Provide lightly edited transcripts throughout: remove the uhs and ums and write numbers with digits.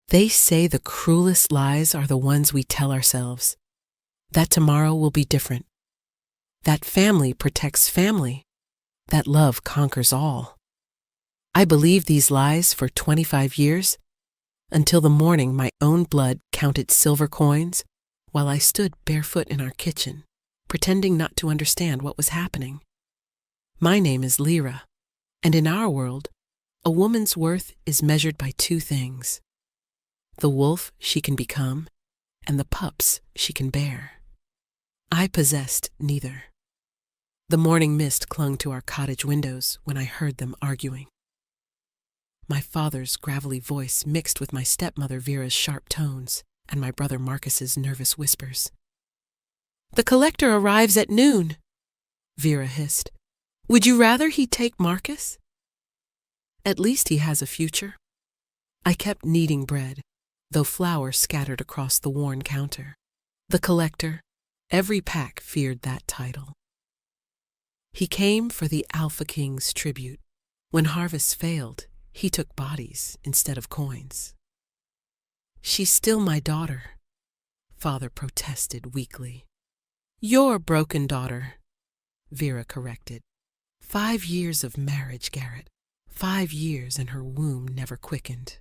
They say the cruelest lies are the ones we tell ourselves. That tomorrow will be different. That family protects family. That love conquers all. I believed these lies for 25 years, until the morning my own blood counted silver coins while I stood barefoot in our kitchen, pretending not to understand what was happening. My name is Lyra, and in our world, a woman's worth is measured by two things: the wolf she can become and the pups she can bear. I possessed neither. The morning mist clung to our cottage windows when I heard them arguing. My father's gravelly voice mixed with my stepmother Vera's sharp tones and my brother Marcus's nervous whispers. "The collector arrives at noon," Vera hissed. "Would you rather he take Marcus?" "At least he has a future." I kept kneading bread, though flour scattered across the worn counter. The collector, every pack feared that title. He came for the Alpha King's tribute. When harvests failed, he took bodies instead of coins. "She's still my daughter," Father protested weakly. "Your broken daughter," Vera corrected. 5 years of marriage, Garrett. 5 years and her womb never quickened.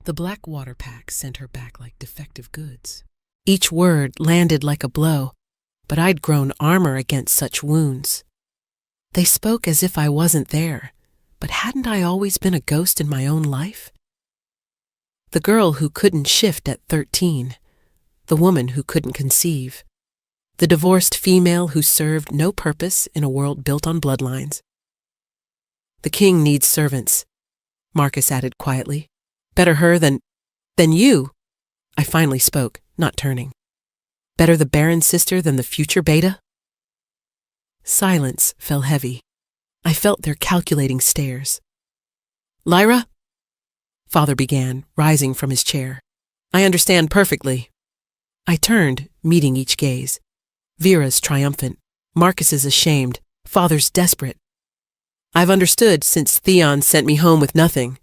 The black water pack sent her back like defective goods. Each word landed like a blow, but I'd grown armor against such wounds. They spoke as if I wasn't there, but hadn't I always been a ghost in my own life? The girl who couldn't shift at 13, the woman who couldn't conceive, the divorced female who served no purpose in a world built on bloodlines. "The king needs servants," Marcus added quietly. "Better her than you." I finally spoke, not turning. "Better the Barren sister than the future Beta?" Silence fell heavy. I felt their calculating stares. "Lyra?" Father began, rising from his chair. "I understand perfectly." I turned, meeting each gaze. Vera's triumphant, Marcus's ashamed, Father's desperate. "I've understood since Theon sent me home with nothing.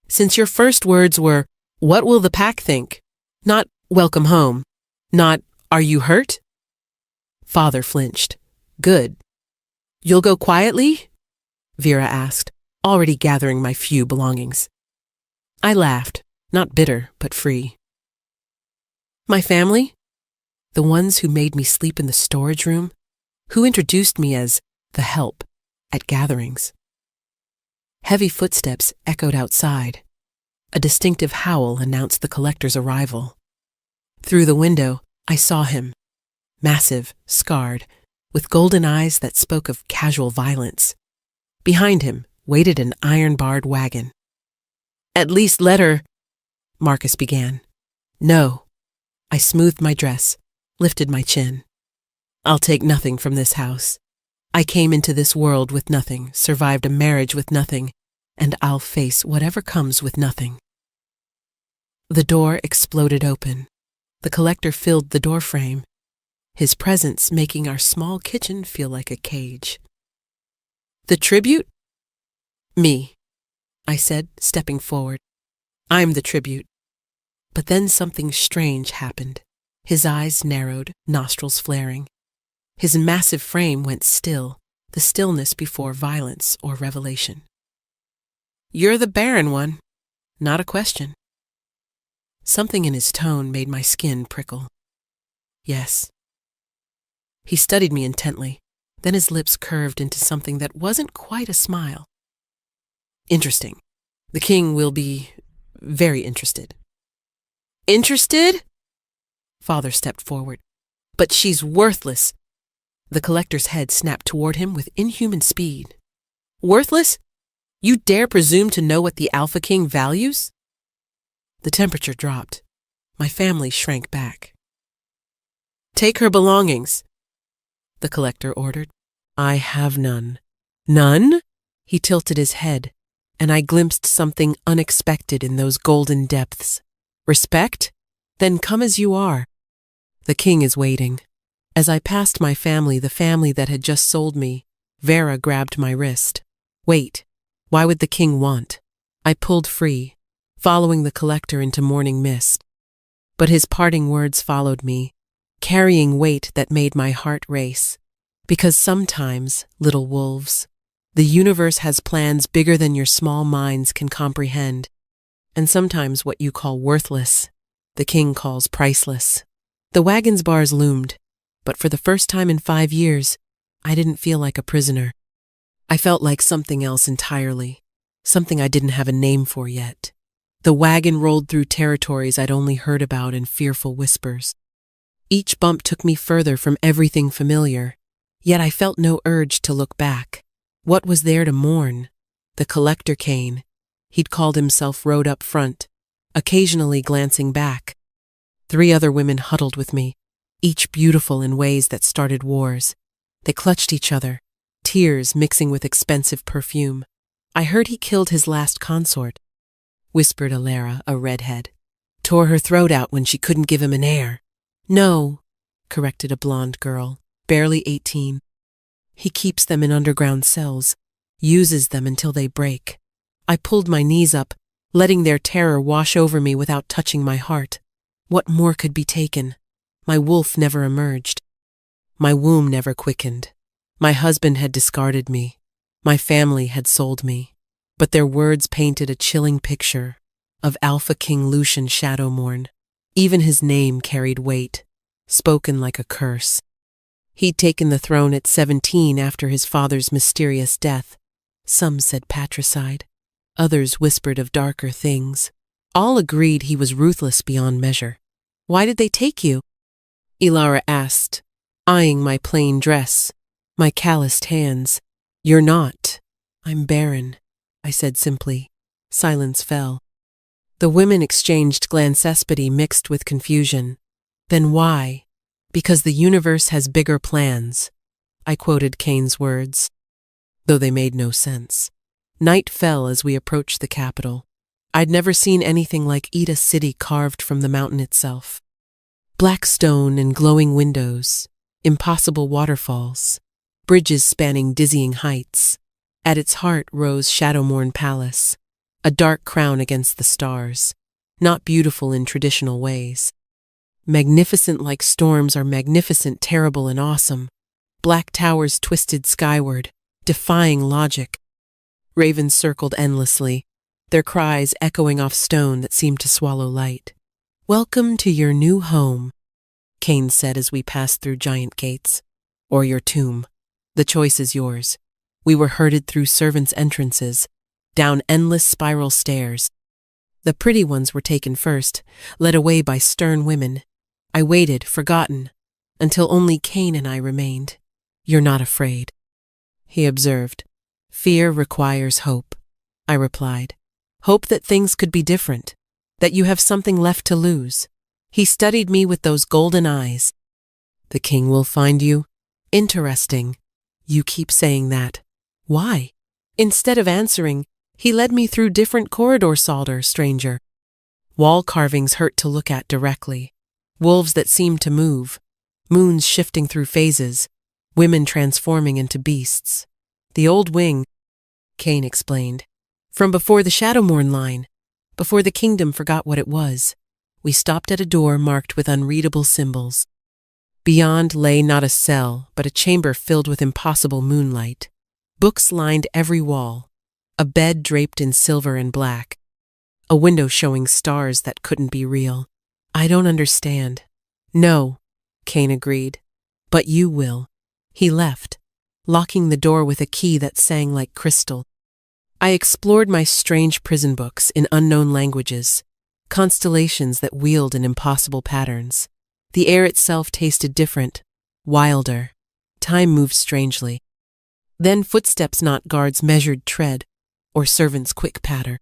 Since your first words were, 'What will the pack think?' Not 'Welcome home.' Not 'Are you hurt?'" Father flinched. "Good. You'll go quietly?" Vera asked, already gathering my few belongings. I laughed, not bitter, but free. "My family? The ones who made me sleep in the storage room, who introduced me as the help at gatherings." Heavy footsteps echoed outside. A distinctive howl announced the collector's arrival. Through the window, I saw him, massive, scarred, with golden eyes that spoke of casual violence. Behind him waited an iron-barred wagon. "At least let her—" Marcus began. "No." I smoothed my dress, lifted my chin. "I'll take nothing from this house. I came into this world with nothing, survived a marriage with nothing, and I'll face whatever comes with nothing." The door exploded open. The collector filled the doorframe, his presence making our small kitchen feel like a cage. "The tribute?" "Me," I said, stepping forward. "I'm the tribute." But then something strange happened. His eyes narrowed, nostrils flaring. His massive frame went still, the stillness before violence or revelation. "You're the barren one. Not a question." Something in his tone made my skin prickle. "Yes." He studied me intently, then his lips curved into something that wasn't quite a smile. "Interesting. The king will be very interested." "Interested?" Father stepped forward. "But she's worthless." The collector's head snapped toward him with inhuman speed. "Worthless? You dare presume to know what the Alpha King values?" The temperature dropped. My family shrank back. "Take her belongings," the collector ordered. "I have none." "None?" He tilted his head, and I glimpsed something unexpected in those golden depths. "Respect? Then come as you are. The king is waiting." As I passed my family, the family that had just sold me, Vera grabbed my wrist. "Wait. Why would the king want?" I pulled free. following the collector into morning mist. But his parting words followed me, carrying weight that made my heart race. Because sometimes, little wolves, the universe has plans bigger than your small minds can comprehend. And sometimes what you call worthless, the king calls priceless. The wagon's bars loomed, but for the first time in 5 years, I didn't feel like a prisoner. I felt like something else entirely, something I didn't have a name for yet. The wagon rolled through territories I'd only heard about in fearful whispers. Each bump took me further from everything familiar, yet I felt no urge to look back. What was there to mourn? The collector Kane, he'd called himself, rode up front, occasionally glancing back. 3 other women huddled with me, each beautiful in ways that started wars. They clutched each other, tears mixing with expensive perfume. I heard he killed his last consort, whispered Alara, a redhead. Tore her throat out when she couldn't give him an heir. No, corrected a blonde girl, barely 18. He keeps them in underground cells, uses them until they break. I pulled my knees up, letting their terror wash over me without touching my heart. What more could be taken? My wolf never emerged. My womb never quickened. My husband had discarded me. My family had sold me. But their words painted a chilling picture of Alpha King Lucian Shadowmourne. Even his name carried weight, spoken like a curse. He'd taken the throne at 17 after his father's mysterious death. Some said patricide. Others whispered of darker things. All agreed he was ruthless beyond measure. Why did they take you? Alara asked, eyeing my plain dress, my calloused hands. You're not. I'm Barren, I said simply. Silence fell. The women exchanged glancespity mixed with confusion. Then why? Because the universe has bigger plans, I quoted Kane's words, though they made no sense. Night fell as we approached the capital. I'd never seen anything like Eda City carved from the mountain itself. Black stone and glowing windows, impossible waterfalls, bridges spanning dizzying heights. At its heart rose Shadowmourne Palace, a dark crown against the stars, not beautiful in traditional ways. Magnificent like storms are magnificent, terrible, and awesome. Black towers twisted skyward, defying logic. Ravens circled endlessly, their cries echoing off stone that seemed to swallow light. Welcome to your new home, Kane said as we passed through giant gates. Or your tomb. The choice is yours. We were herded through servants' entrances, down endless spiral stairs. The pretty ones were taken first, led away by stern women. I waited, forgotten, until only Kane and I remained. You're not afraid, he observed. Fear requires hope, I replied. Hope that things could be different, that you have something left to lose. He studied me with those golden eyes. The king will find you? Interesting. You keep saying that. Why? Instead of answering, he led me through different corridors, stranger. Wall carvings hurt to look at directly. Wolves that seemed to move. Moons shifting through phases. Women transforming into beasts. The old wing, Kane explained. From before the Shadowmourne line. Before the kingdom forgot what it was. We stopped at a door marked with unreadable symbols. Beyond lay not a cell, but a chamber filled with impossible moonlight. Books lined every wall. A bed draped in silver and black. A window showing stars that couldn't be real. I don't understand. No, Kane agreed. But you will. He left, locking the door with a key that sang like crystal. I explored my strange prison books in unknown languages, constellations that wheeled in impossible patterns. The air itself tasted different, wilder. Time moved strangely. Then footsteps, not guards' measured tread, or servants' quick patter.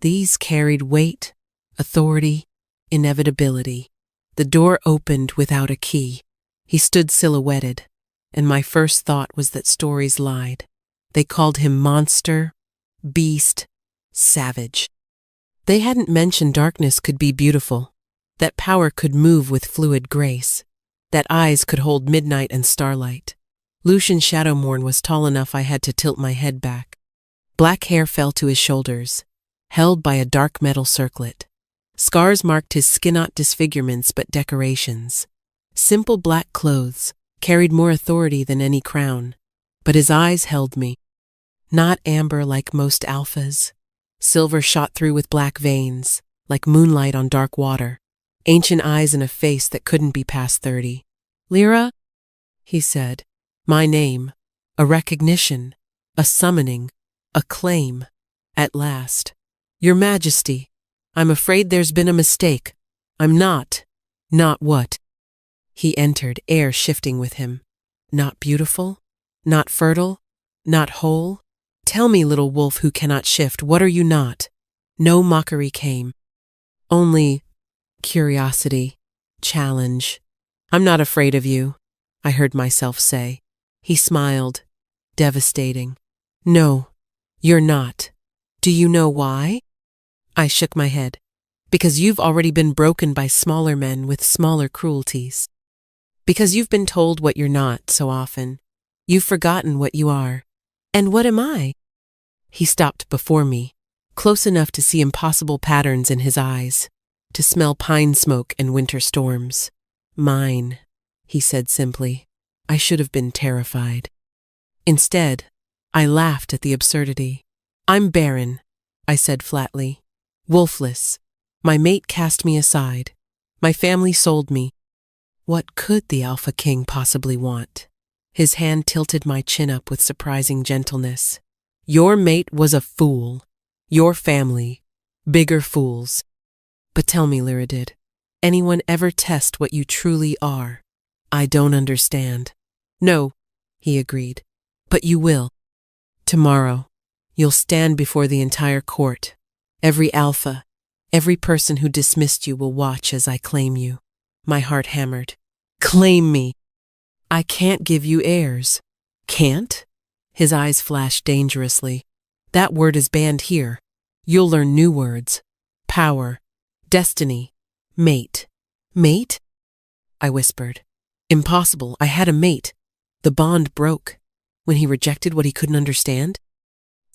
These carried weight, authority, inevitability. The door opened without a key. He stood silhouetted, and my first thought was that stories lied. They called him monster, beast, savage. They hadn't mentioned darkness could be beautiful, that power could move with fluid grace, that eyes could hold midnight and starlight. Lucian Shadowmourne was tall enough I had to tilt my head back. Black hair fell to his shoulders, held by a dark metal circlet. Scars marked his skin-not disfigurements but decorations. Simple black clothes carried more authority than any crown, but his eyes held me. Not amber like most alphas. Silver shot through with black veins, like moonlight on dark water. Ancient eyes and a face that couldn't be past 30. "Lyra," he said. My name. A recognition. A summoning. A claim. At last. "Your Majesty, I'm afraid there's been a mistake. I'm not." "Not what?" He entered, air shifting with him. "Not beautiful? Not fertile? Not whole? Tell me, little wolf who cannot shift, what are you not?" No mockery came. Only curiosity, challenge. "I'm not afraid of you," I heard myself say. He smiled, devastating. "No, you're not. Do you know why?" I shook my head. "Because you've already been broken by smaller men with smaller cruelties. Because you've been told what you're not so often. You've forgotten what you are. And what am I?" He stopped before me, close enough to see impossible patterns in his eyes, to smell pine smoke and winter storms. "Mine," he said simply. I should have been terrified. Instead, I laughed at the absurdity. "I'm Barren," I said flatly. "Wolfless. My mate cast me aside. My family sold me. What could the Alpha King possibly want?" His hand tilted my chin up with surprising gentleness. "Your mate was a fool. Your family. Bigger fools. But tell me, Lyra, did anyone ever test what you truly are?" "I don't understand." "No," he agreed. "But you will. Tomorrow, you'll stand before the entire court. Every alpha, every person who dismissed you will watch as I claim you." My heart hammered. "Claim me? I can't give you heirs." "Can't?" His eyes flashed dangerously. "That word is banned here. You'll learn new words. Power. Destiny. Mate." "Mate?" I whispered. "Impossible. I had a mate. The bond broke. When he rejected what he couldn't understand."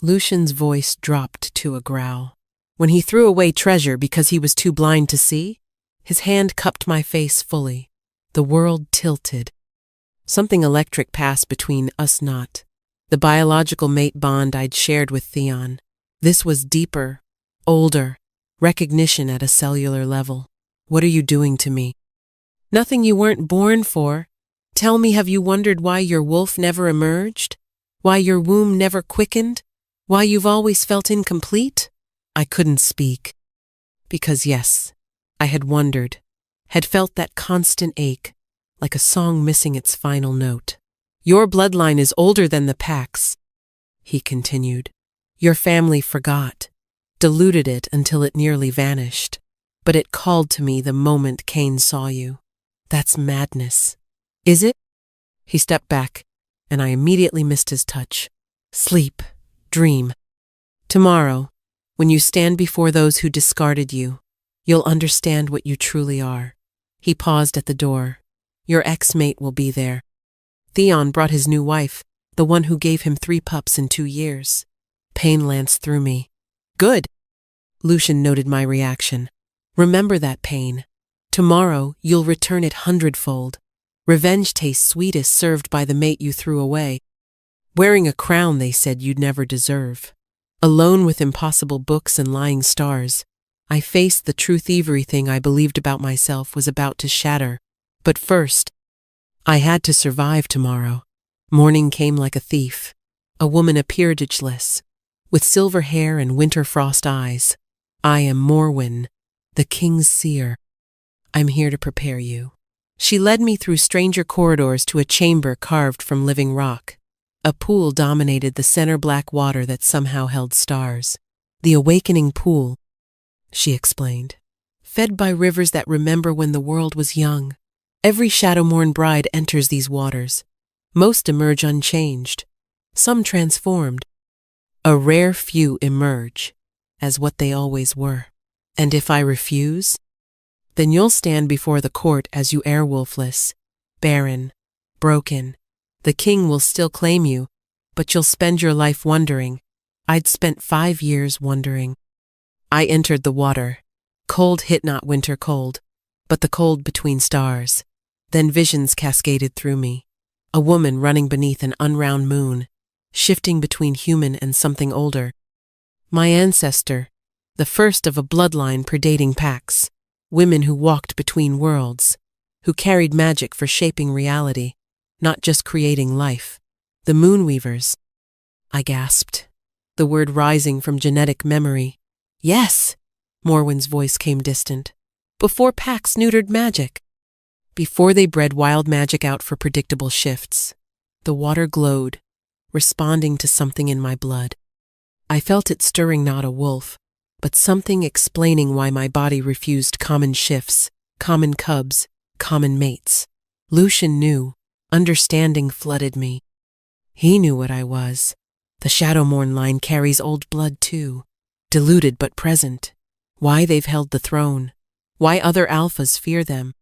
Lucian's voice dropped to a growl. "When he threw away treasure because he was too blind to see?" His hand cupped my face fully. The world tilted. Something electric passed between us not. The biological mate bond I'd shared with Theon. This was deeper, older, recognition at a cellular level. "What are you doing to me?" "Nothing you weren't born for. Tell me, have you wondered why your wolf never emerged? Why your womb never quickened? Why you've always felt incomplete?" I couldn't speak. Because yes, I had wondered, had felt that constant ache, like a song missing its final note. "Your bloodline is older than the Pack's," he continued. "Your family forgot, diluted it until it nearly vanished. But it called to me the moment Cain saw you. That's madness." "Is it?" He stepped back, and I immediately missed his touch. "Sleep, dream. Tomorrow, when you stand before those who discarded you, you'll understand what you truly are." He paused at the door. "Your ex-mate will be there. Theon brought his new wife, the one who gave him 3 pups in 2 years. Pain lanced through me. "Good." Lucian noted my reaction. "Remember that pain. Tomorrow, you'll return it 100-fold. Revenge tastes sweetest served by the mate you threw away. Wearing a crown they said you'd never deserve. Alone with impossible books and lying stars, I faced the truth everything I believed about myself was about to shatter. But first, I had to survive tomorrow." Morning came like a thief. A woman appeared ageless, with silver hair and winter frost eyes. "I am Morwen, the king's seer. I'm here to prepare you." She led me through stranger corridors to a chamber carved from living rock. A pool dominated the center black water that somehow held stars. "The awakening pool," she explained, "fed by rivers that remember when the world was young. Every Shadowmourne bride enters these waters. Most emerge unchanged, some transformed. A rare few emerge as what they always were. And if I refuse, then you'll stand before the court as you airwolfless, barren, broken. The king will still claim you, but you'll spend your life wondering. I'd spent 5 years wondering." I entered the water. Cold hit not winter cold, but the cold between stars. Then visions cascaded through me. A woman running beneath an unround moon, shifting between human and something older. My ancestor, the first of a bloodline predating packs. Women who walked between worlds, who carried magic for shaping reality, not just creating life. The Moonweavers. I gasped, the word rising from genetic memory. Yes, Morwen's voice came distant. Before packs neutered magic. Before they bred wild magic out for predictable shifts. The water glowed, responding to something in my blood. I felt it stirring not a wolf, but something explaining why my body refused common shifts, common cubs, common mates. Lucian knew. Understanding flooded me. He knew what I was. The Shadowmourne line carries old blood too, diluted but present. Why they've held the throne. Why other alphas fear them.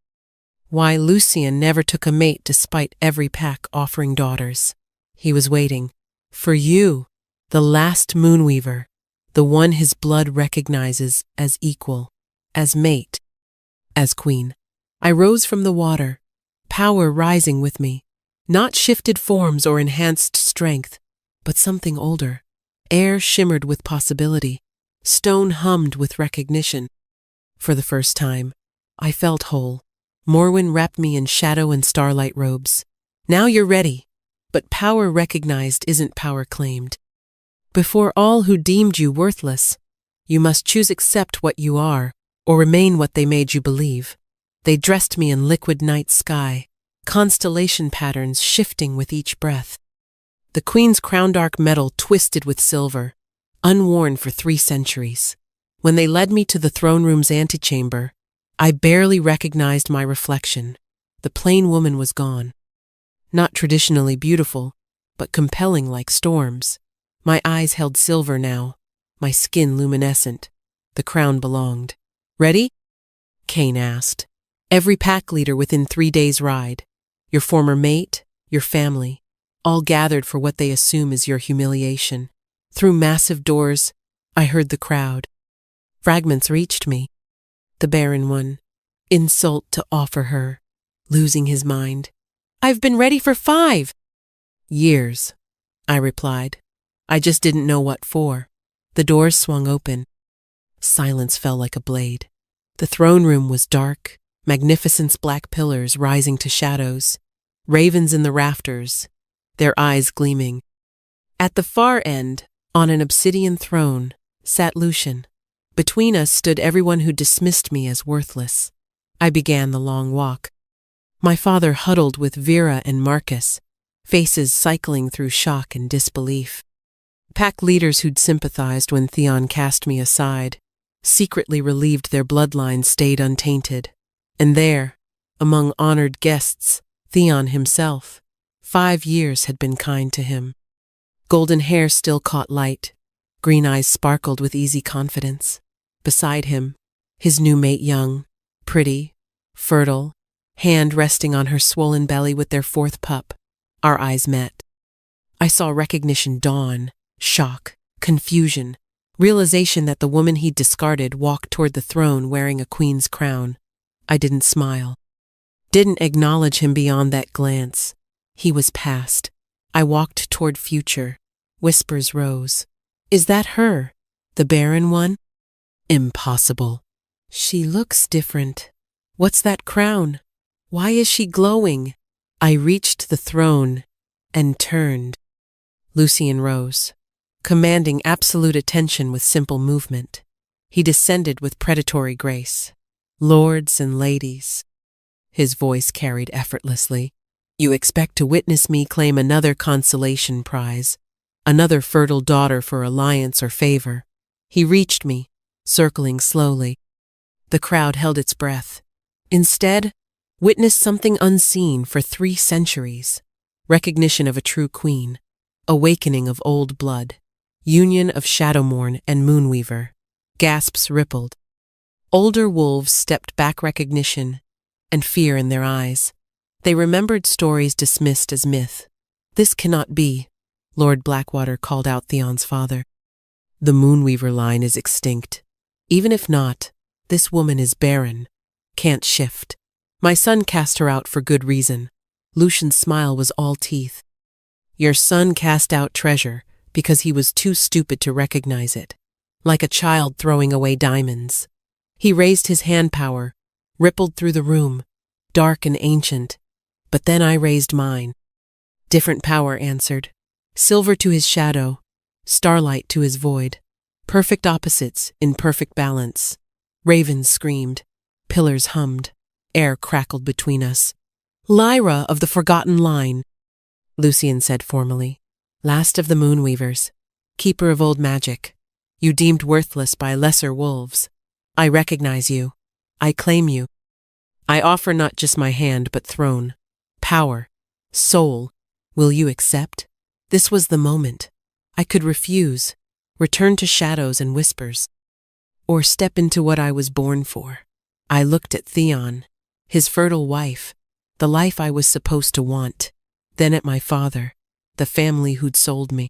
Why Lucian never took a mate despite every pack offering daughters. He was waiting. For you, the last Moonweaver, the one his blood recognizes as equal, as mate, as queen. I rose from the water, power rising with me. Not shifted forms or enhanced strength, but something older. Air shimmered with possibility. Stone hummed with recognition. For the first time, I felt whole. Morwen wrapped me in shadow and starlight robes. Now you're ready. But power recognized isn't power claimed. Before all who deemed you worthless, you must choose accept what you are, or remain what they made you believe. They dressed me in liquid night sky, constellation patterns shifting with each breath. The Queen's crown dark metal twisted with silver, unworn for 3 centuries. When they led me to the throne room's antechamber, I barely recognized my reflection. The plain woman was gone. Not traditionally beautiful, but compelling like storms. My eyes held silver now, my skin luminescent. The crown belonged. Ready? Cain asked. Every pack leader within 3 days' ride. Your former mate, your family, all gathered for what they assume is your humiliation. Through massive doors, I heard the crowd. Fragments reached me. The Barren one. Insult to offer her. Losing his mind. I've been ready for 5 years, I replied. I just didn't know what for. The doors swung open. Silence fell like a blade. The throne room was dark, magnificence black pillars rising to shadows, ravens in the rafters, their eyes gleaming. At the far end, on an obsidian throne, sat Lucian. Between us stood everyone who dismissed me as worthless. I began the long walk. My father huddled with Vera and Marcus, faces cycling through shock and disbelief. Pack leaders who'd sympathized when Theon cast me aside, secretly relieved their bloodline stayed untainted. And there, among honored guests, Theon himself. 5 years had been kind to him. Golden hair still caught light. Green eyes sparkled with easy confidence. Beside him, his new mate young, pretty, fertile, hand resting on her swollen belly with their 4th pup. Our eyes met. I saw recognition dawn, shock, confusion, realization that the woman he'd discarded walked toward the throne wearing a queen's crown. I didn't smile. Didn't acknowledge him beyond that glance. He was past. I walked toward future. Whispers rose. Is that her? The Barren one? Impossible. She looks different. What's that crown? Why is she glowing? I reached the throne and turned. Lucian rose, commanding absolute attention with simple movement. He descended with predatory grace. Lords and ladies. His voice carried effortlessly. You expect to witness me claim another consolation prize, another fertile daughter for alliance or favor. He reached me, circling slowly. The crowd held its breath. Instead, witnessed something unseen for 3 centuries. Recognition of a true queen. Awakening of old blood. Union of Shadowmourne and Moonweaver. Gasps rippled. Older wolves stepped back, recognition and fear in their eyes. They remembered stories dismissed as myth. This cannot be, Lord Blackwater called out Theon's father. The Moonweaver line is extinct. Even if not, this woman is barren, can't shift. My son cast her out for good reason. Lucian's smile was all teeth. Your son cast out treasure because he was too stupid to recognize it, like a child throwing away diamonds. He raised his hand power, rippled through the room, dark and ancient, but then I raised mine. Different power answered, silver to his shadow, starlight to his void, perfect opposites in perfect balance. Ravens screamed, pillars hummed, air crackled between us. Lyra of the Forgotten Line, Lucian said formally, last of the Moonweavers, keeper of old magic, you deemed worthless by lesser wolves. I recognize you. I claim you. I offer not just my hand, but throne, power, soul. Will you accept? This was the moment. I could refuse, return to shadows and whispers, or step into what I was born for. I looked at Theon, his fertile wife, the life I was supposed to want, then at my father, the family who'd sold me.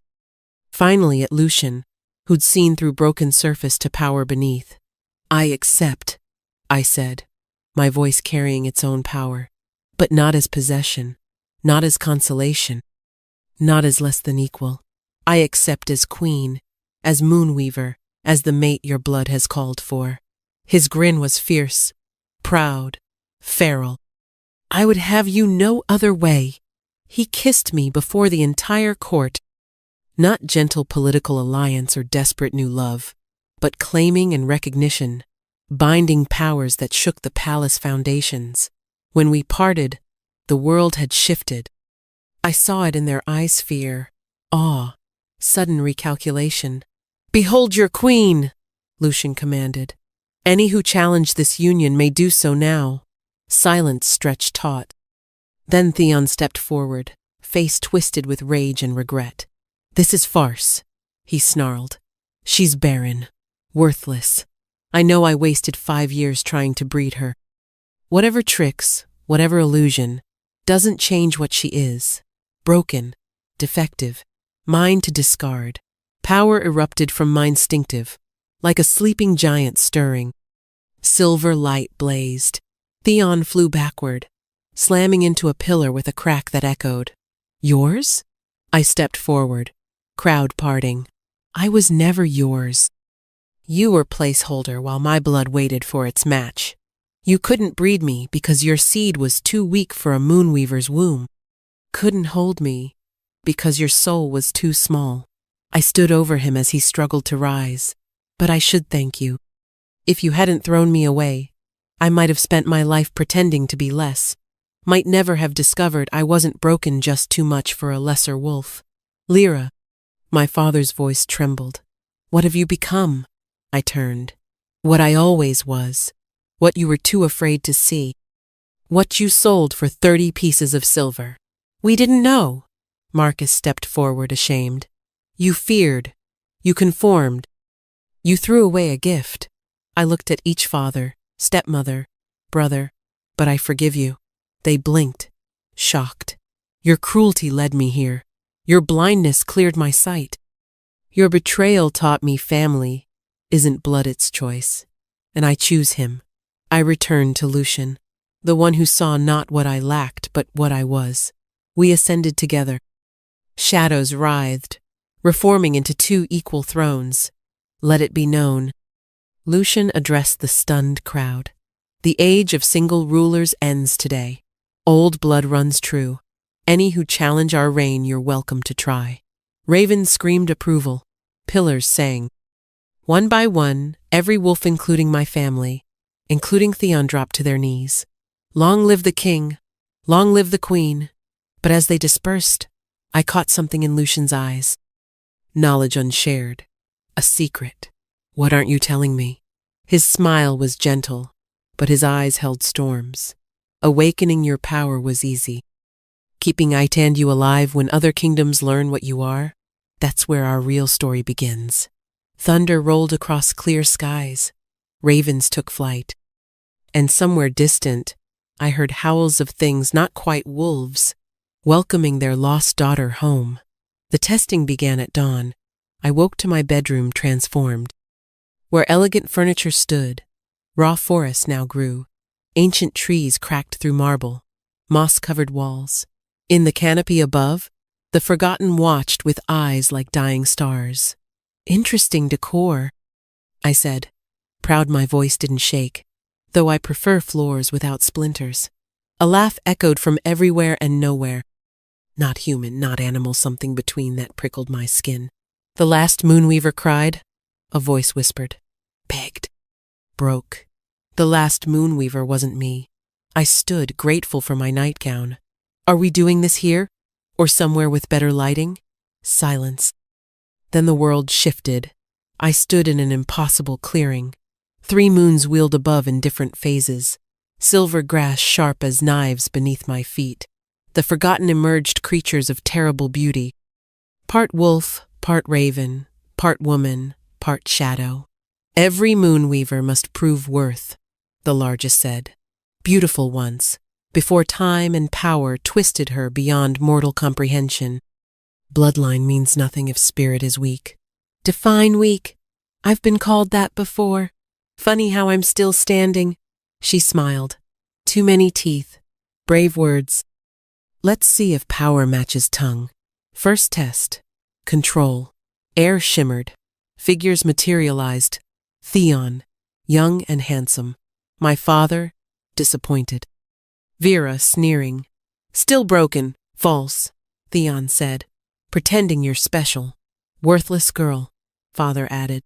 Finally at Lucian, who'd seen through broken surface to power beneath. I accept, I said, my voice carrying its own power, but not as possession, not as consolation, not as less than equal. I accept as queen, as moonweaver, as the mate your blood has called for. His grin was fierce, proud, feral. I would have you no other way. He kissed me before the entire court. Not gentle political alliance or desperate new love, but claiming and recognition, binding powers that shook the palace foundations. When we parted, the world had shifted. I saw it in their eyes, fear, awe, sudden recalculation. Behold your queen, Lucian commanded. Any who challenge this union may do so now. Silence stretched taut. Then Theon stepped forward, face twisted with rage and regret. This is farce, he snarled. She's barren, worthless. I know I wasted 5 years trying to breed her. Whatever tricks, whatever illusion, doesn't change what she is. Broken, defective, mine to discard. Power erupted from my instinctive, like a sleeping giant stirring. Silver light blazed. Theon flew backward, slamming into a pillar with a crack that echoed. Yours? I stepped forward, crowd parting. I was never yours. You were placeholder while my blood waited for its match. You couldn't breed me because your seed was too weak for a moonweaver's womb. Couldn't hold me because your soul was too small. I stood over him as he struggled to rise. But I should thank you. If you hadn't thrown me away, I might have spent my life pretending to be less. Might never have discovered I wasn't broken just too much for a lesser wolf. Lyra, my father's voice trembled. What have you become? I turned. What I always was. What you were too afraid to see. What you sold for 30 pieces of silver. We didn't know. Marcus stepped forward ashamed. You feared. You conformed. You threw away a gift. I looked at each father, stepmother, brother, but I forgive you. They blinked, shocked. Your cruelty led me here. Your blindness cleared my sight. Your betrayal taught me family isn't blood its choice, and I choose him. I returned to Lucian, the one who saw not what I lacked but what I was. We ascended together. Shadows writhed, reforming into 2 equal thrones. Let it be known. Lucian addressed the stunned crowd. The age of single rulers ends today. Old blood runs true. Any who challenge our reign you're welcome to try. Ravens screamed approval. Pillars sang. One by one, every wolf including my family, including Theon, dropped to their knees. Long live the king. Long live the queen. But as they dispersed, I caught something in Lucian's eyes. Knowledge unshared. A secret. What aren't you telling me? His smile was gentle, but his eyes held storms. Awakening your power was easy. Keeping Itand you alive when other kingdoms learn what you are, that's where our real story begins. Thunder rolled across clear skies. Ravens took flight. And somewhere distant, I heard howls of things not quite wolves, welcoming their lost daughter home. The testing began at dawn. I woke to my bedroom transformed. Where elegant furniture stood, raw forest now grew. Ancient trees cracked through marble, moss-covered walls. In the canopy above, the forgotten watched with eyes like dying stars. Interesting decor, I said. Proud my voice didn't shake, though I prefer floors without splinters. A laugh echoed from everywhere and nowhere. Not human, not animal, something between that prickled my skin. The last moonweaver cried, a voice whispered. Begged. Broke. The last moonweaver wasn't me. I stood, grateful for my nightgown. Are we doing this here? Or somewhere with better lighting? Silence. Then the world shifted. I stood in an impossible clearing. 3 moons wheeled above in different phases. Silver grass sharp as knives beneath my feet. The forgotten emerged creatures of terrible beauty. Part wolf, part raven, part woman, part shadow. Every moonweaver must prove worth, the largest said. Beautiful once, before time and power twisted her beyond mortal comprehension. Bloodline means nothing if spirit is weak. Define weak. I've been called that before. Funny how I'm still standing. She smiled. Too many teeth. Brave words. Let's see if power matches tongue. First test. Control. Air shimmered. Figures materialized. Theon, young and handsome. My father, disappointed. Vera, sneering. Still broken. False, Theon said. Pretending you're special. Worthless girl, father added.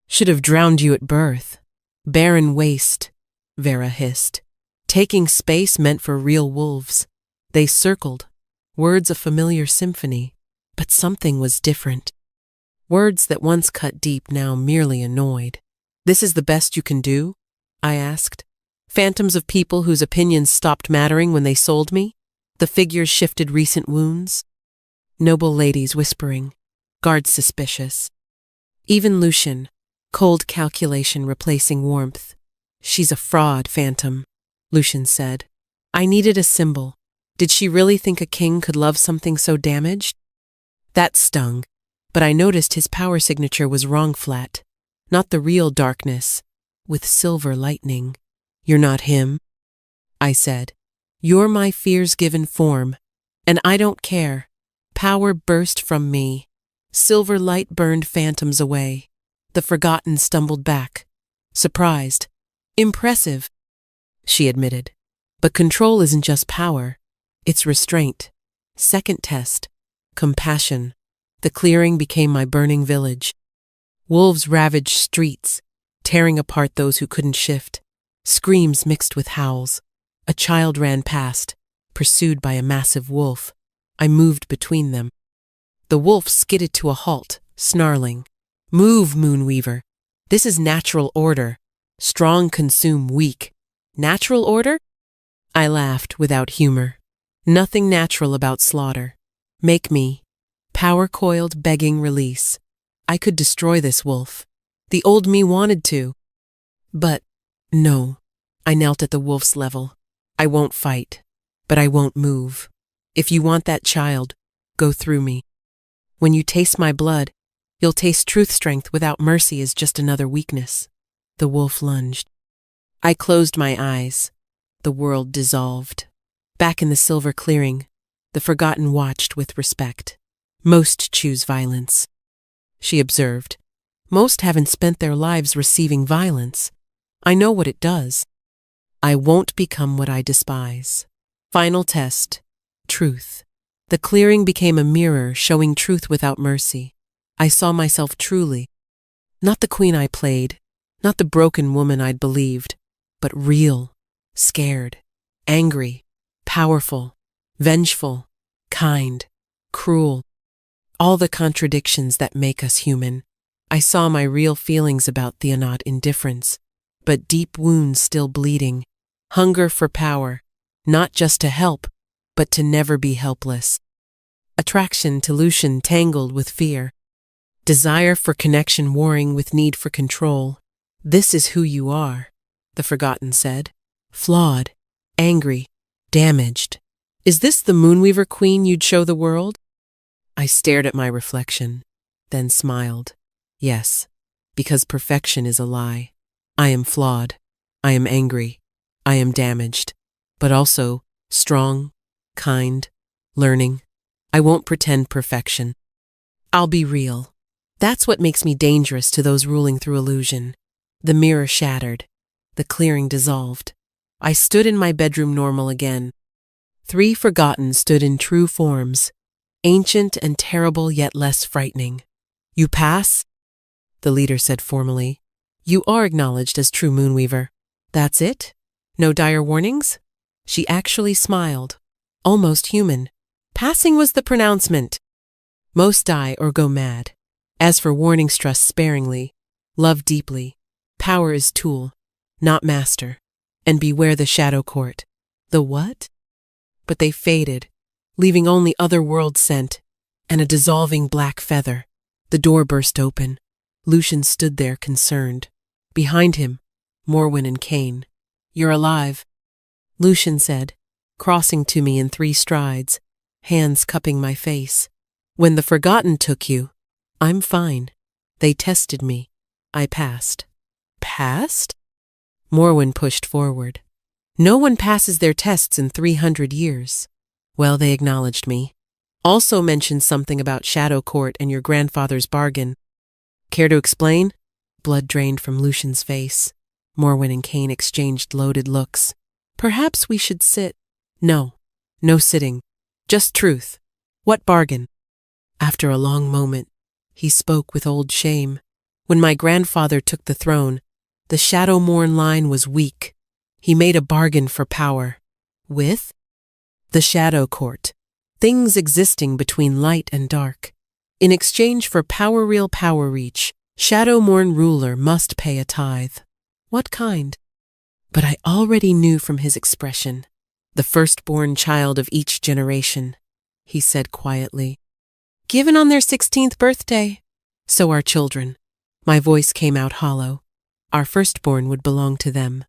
Should have drowned you at birth. Barren waste, Vera hissed. Taking space meant for real wolves. They circled, words a familiar symphony, but something was different. Words that once cut deep now merely annoyed. This is the best you can do? I asked. Phantoms of people whose opinions stopped mattering when they sold me? The figures shifted recent wounds? Noble ladies whispering, guards suspicious. Even Lucian, cold calculation replacing warmth. She's a fraud, Phantom, Lucian said. I needed a symbol. Did she really think a king could love something so damaged? That stung, but I noticed his power signature was wrong flat. Not the real darkness, with silver lightning. You're not him, I said. You're my fear's given form, and I don't care. Power burst from me. Silver light burned phantoms away. The forgotten stumbled back. Surprised. Impressive, she admitted. But control isn't just power. It's restraint. Second test. Compassion. The clearing became my burning village. Wolves ravaged streets, tearing apart those who couldn't shift. Screams mixed with howls. A child ran past, pursued by a massive wolf. I moved between them. The wolf skidded to a halt, snarling. Move, Moonweaver. This is natural order. Strong consume weak. Natural order? I laughed without humor. Nothing natural about slaughter. Make me. Power coiled, begging release. I could destroy this wolf. The old me wanted to. But, no. I knelt at the wolf's level. I won't fight, but I won't move. If you want that child, go through me. When you taste my blood, you'll taste truth. Strength without mercy is just another weakness. The wolf lunged. I closed my eyes. The world dissolved. Back in the silver clearing, the forgotten watched with respect. Most choose violence, she observed. Most haven't spent their lives receiving violence. I know what it does. I won't become what I despise. Final test. Truth. The clearing became a mirror showing truth without mercy. I saw myself truly. Not the queen I played, not the broken woman I'd believed, but real, scared, angry, powerful, vengeful, kind, cruel. All the contradictions that make us human. I saw my real feelings about Theonot indifference, but deep wounds still bleeding. Hunger for power, not just to help, but to never be helpless. Attraction to Lucian tangled with fear. Desire for connection warring with need for control. This is who you are, the forgotten said. Flawed, angry, damaged. Is this the Moonweaver queen you'd show the world? I stared at my reflection, then smiled. Yes, Because perfection is a lie. I am flawed. I am angry. I am damaged. But also strong, kind, learning. I won't pretend perfection. I'll be real. That's what makes me dangerous to those ruling through illusion. The mirror shattered. The clearing dissolved. I stood in my bedroom normal again. 3 forgotten stood in true forms, ancient and terrible yet less frightening. You pass? The leader said formally. You are acknowledged as true Moonweaver. That's it? No dire warnings? She actually smiled. Almost human. Passing was the pronouncement. Most die or go mad. As for warnings, trust sparingly. Love deeply. Power is tool, not master. And beware the shadow court. The what? But they faded, leaving only otherworld scent and a dissolving black feather. The door burst open. Lucian stood there concerned. Behind him, Morwen and Kane. You're alive, Lucian said, crossing to me in 3 strides, hands cupping my face. When the Forgotten took you, I'm fine. They tested me. I passed. Passed? Morwen pushed forward. No one passes their tests in 300 years. Well, they acknowledged me. Also mentioned something about Shadow Court and your grandfather's bargain. Care to explain? Blood drained from Lucian's face. Morwen and Kane exchanged loaded looks. Perhaps we should sit. No sitting. Just truth. What bargain? After a long moment, he spoke with old shame. When my grandfather took the throne, the Shadowmourne line was weak. He made a bargain for power. With? The Shadow Court. Things existing between light and dark. In exchange for real power reach, Shadowmourne ruler must pay a tithe. What kind? But I already knew from his expression. The firstborn child of each generation, he said quietly. Given on their 16th birthday. So are children. My voice came out hollow. Our firstborn would belong to them.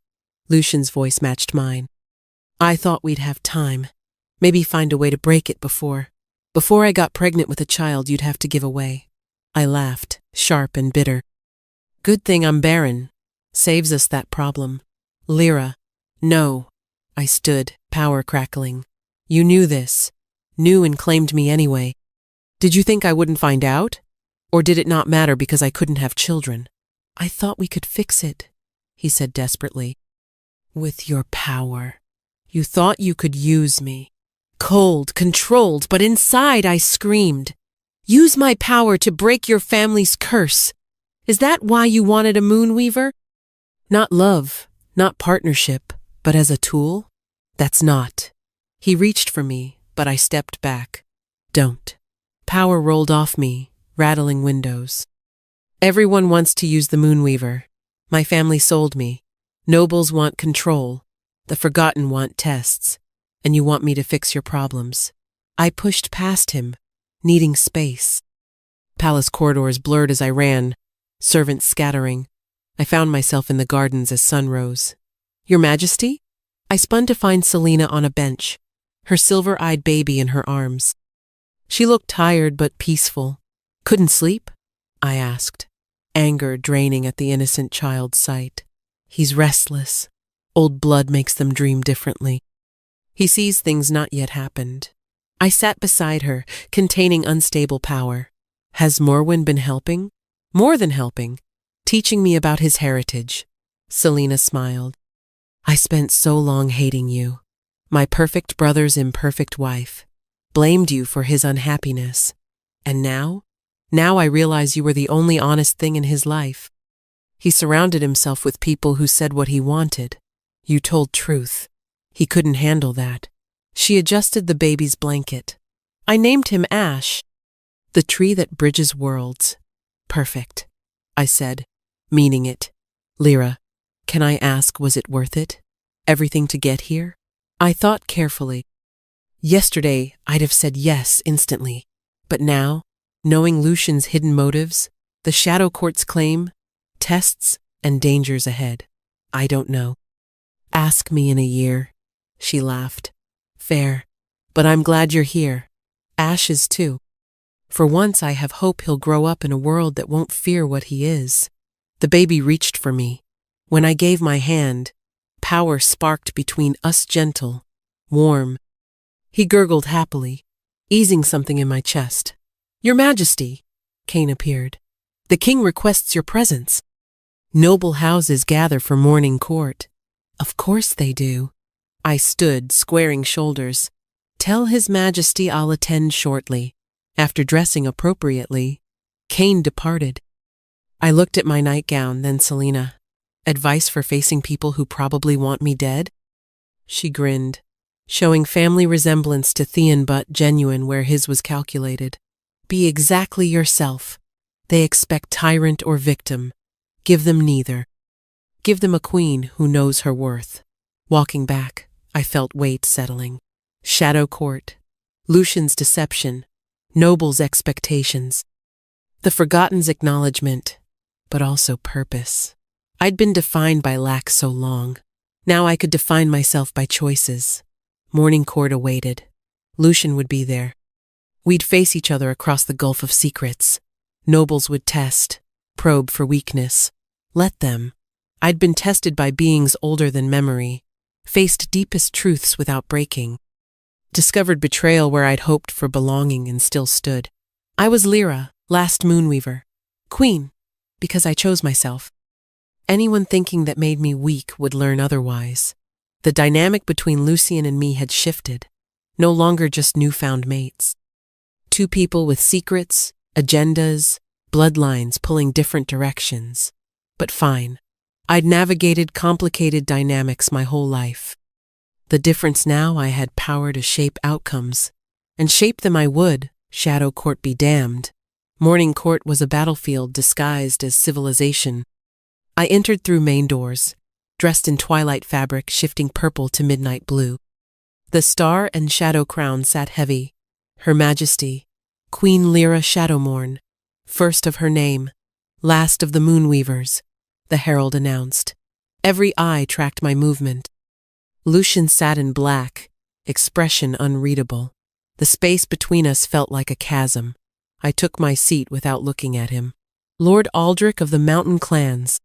Lucian's voice matched mine. I thought we'd have time. Maybe find a way to break it before I got pregnant with a child you'd have to give away. I laughed, sharp and bitter. Good thing I'm Barren. Saves us that problem. Lyra. No. I stood, power crackling. You knew this. Knew and claimed me anyway. Did you think I wouldn't find out? Or did it not matter because I couldn't have children? I thought we could fix it, he said desperately. With your power. You thought you could use me. Cold, controlled, but inside I screamed. Use my power to break your family's curse. Is that why you wanted a Moonweaver? Not love, not partnership, but as a tool? That's not. He reached for me, but I stepped back. Don't. Power rolled off me, rattling windows. Everyone wants to use the Moonweaver. My family sold me. Nobles want control. The Forgotten want tests. And you want me to fix your problems. I pushed past him, needing space. Palace corridors blurred as I ran, servants scattering. I found myself in the gardens as sun rose. Your Majesty? I spun to find Selena on a bench, her silver-eyed baby in her arms. She looked tired but peaceful. Couldn't sleep? I asked, anger draining at the innocent child's sight. He's restless. Old blood makes them dream differently. He sees things not yet happened. I sat beside her, containing unstable power. Has Morwen been helping? More than helping. Teaching me about his heritage. Selena smiled. I spent so long hating you. My perfect brother's imperfect wife. Blamed you for his unhappiness. And now? Now I realize you were the only honest thing in his life. He surrounded himself with people who said what he wanted. You told truth. He couldn't handle that. She adjusted the baby's blanket. I named him Ash. The tree that bridges worlds. Perfect, I said, meaning it. Lyra, can I ask, was it worth it? Everything to get here? I thought carefully. Yesterday, I'd have said yes instantly. But now, knowing Lucian's hidden motives, the Shadow Court's claim, tests, and dangers ahead, I don't know. Ask me in a year, she laughed. Fair, but I'm glad you're here. Ash is too. For once I have hope he'll grow up in a world that won't fear what he is. The baby reached for me. When I gave my hand, power sparked between us, gentle, warm. He gurgled happily, easing something in my chest. Your Majesty, Cain appeared. The king requests your presence. Noble houses gather for morning court. Of course they do. I stood, squaring shoulders. Tell His Majesty I'll attend shortly. After dressing appropriately, Cain departed. I looked at my nightgown, then Selena. Advice for facing people who probably want me dead? She grinned, showing family resemblance to Theon but genuine where his was calculated. Be exactly yourself. They expect tyrant or victim. Give them neither. Give them a queen who knows her worth. Walking back, I felt weight settling. Shadow Court, Lucian's deception, Noble's expectations. The Forgotten's acknowledgement, but also purpose. I'd been defined by lack so long. Now I could define myself by choices. Morning court awaited. Lucian would be there. We'd face each other across the gulf of secrets. Nobles would test, probe for weakness. Let them. I'd been tested by beings older than memory, faced deepest truths without breaking, discovered betrayal where I'd hoped for belonging and still stood. I was Lyra, last Moonweaver, queen, because I chose myself. Anyone thinking that made me weak would learn otherwise. The dynamic between Lucian and me had shifted, no longer just newfound mates. Two people with secrets, agendas, bloodlines pulling different directions. But fine. I'd navigated complicated dynamics my whole life. The difference now, I had power to shape outcomes. And shape them I would, Shadow Court be damned. Morning Court was a battlefield disguised as civilization. I entered through main doors, dressed in twilight fabric shifting purple to midnight blue. The star and shadow crown sat heavy. Her Majesty, Queen Lyra Shadowmourne, first of her name, last of the Moonweavers, the herald announced. Every eye tracked my movement. Lucian sat in black, expression unreadable. The space between us felt like a chasm. I took my seat without looking at him. Lord Aldrich of the Mountain Clans,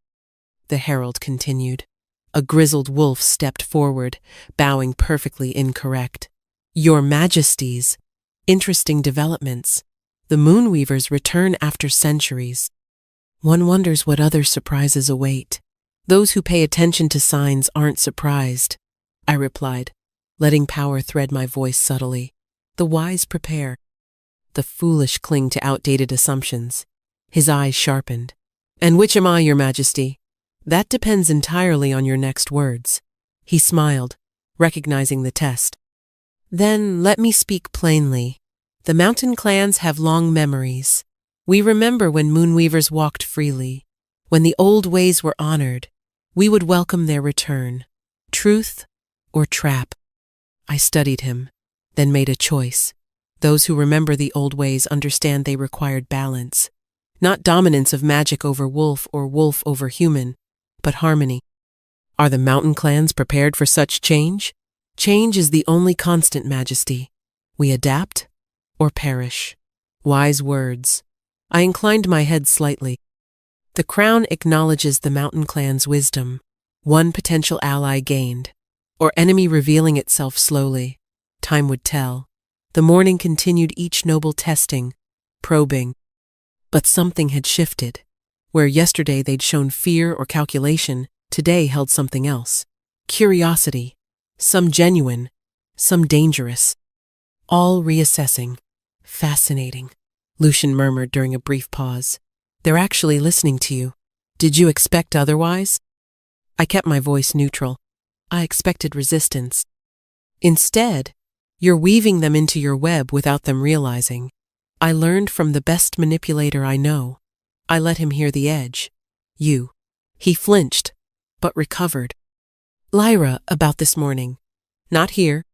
the herald continued. A grizzled wolf stepped forward, bowing perfectly incorrect. Your Majesties, interesting developments. The Moonweavers return after centuries. One wonders what other surprises await. Those who pay attention to signs aren't surprised, I replied, letting power thread my voice subtly. The wise prepare. The foolish cling to outdated assumptions. His eyes sharpened. And which am I, Your Majesty? That depends entirely on your next words. He smiled, recognizing the test. Then let me speak plainly. The mountain clans have long memories. We remember when Moonweavers walked freely, when the old ways were honored. We would welcome their return. Truth or trap? I studied him, then made a choice. Those who remember the old ways understand they required balance. Not dominance of magic over wolf or wolf over human, but harmony. Are the mountain clans prepared for such change? Change is the only constant, Majesty. We adapt or perish. Wise words. I inclined my head slightly. The crown acknowledges the mountain clan's wisdom. One potential ally gained, or enemy revealing itself slowly. Time would tell. The morning continued, each noble testing, probing. But something had shifted. Where yesterday they'd shown fear or calculation, today held something else. Curiosity. Some genuine, some dangerous. All reassessing. Fascinating, Lucian murmured during a brief pause. They're actually listening to you. Did you expect otherwise? I kept my voice neutral. I expected resistance. Instead, you're weaving them into your web without them realizing. I learned from the best manipulator I know. I let him hear the edge. You. He flinched, but recovered. Lyra, about this morning. Not here.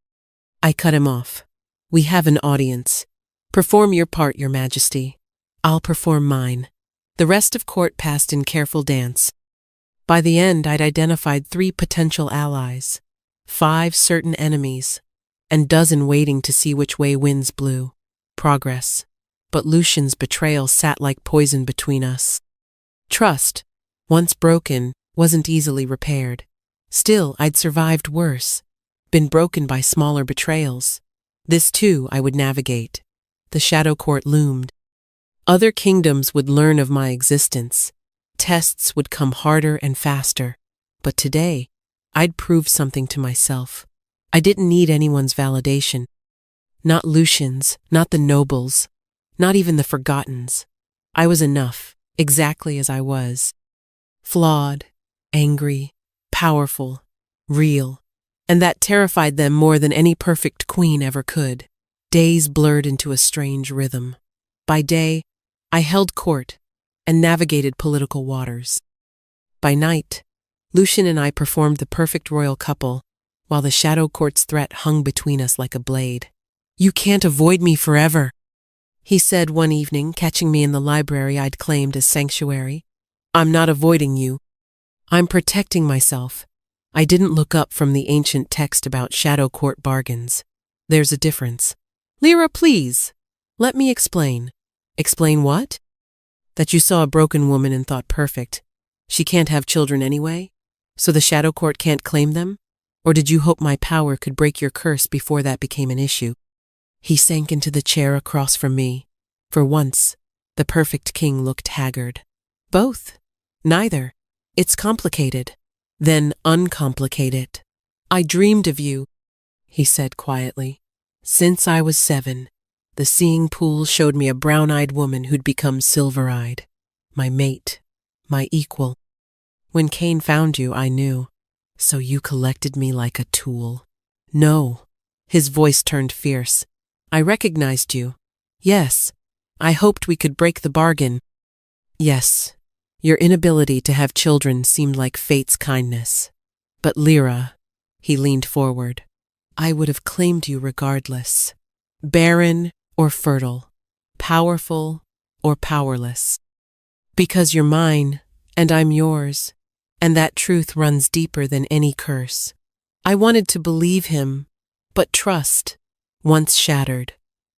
I cut him off. We have an audience. Perform your part, Your Majesty. I'll perform mine. The rest of court passed in careful dance. By the end, I'd identified 3 potential allies, 5 certain enemies, and dozen waiting to see which way winds blew. Progress. But Lucian's betrayal sat like poison between us. Trust, Once broken, wasn't easily repaired. Still, I'd survived worse. Been broken by smaller betrayals. This too I would navigate. The Shadow Court loomed. Other kingdoms would learn of my existence. Tests would come harder and faster. But today, I'd prove something to myself. I didn't need anyone's validation. Not Lucian's, not the nobles, not even the Forgottens. I was enough, exactly as I was. Flawed, angry, powerful, real. And that terrified them more than any perfect queen ever could. Days blurred into a strange rhythm. By day, I held court and navigated political waters. By night, Lucian and I performed the perfect royal couple, while the Shadow Court's threat hung between us like a blade. "You can't avoid me forever," he said one evening, catching me in the library I'd claimed as sanctuary. "I'm not avoiding you. I'm protecting myself." I didn't look up from the ancient text about Shadow Court bargains. There's a difference. "Lyra, please. Let me explain." "Explain what?" "That you saw a broken woman and thought perfect. She can't have children anyway? So the Shadow Court can't claim them? Or did you hope my power could break your curse before that became an issue?" He sank into the chair across from me. For once, the perfect king looked haggard. "Both. Neither. It's complicated. Then uncomplicate it. I dreamed of you," he said quietly. "Since I was 7, the seeing pool showed me a brown-eyed woman who'd become silver-eyed. My mate. My equal. When Cain found you, I knew. So you collected me like a tool." "No." His voice turned fierce. "I recognized you. Yes. I hoped we could break the bargain. Yes. Your inability to have children seemed like fate's kindness. But Lyra," he leaned forward, "I would have claimed you regardless. Barren or fertile. Powerful or powerless. Because you're mine, and I'm yours. And that truth runs deeper than any curse." I wanted to believe him, but trust, once shattered.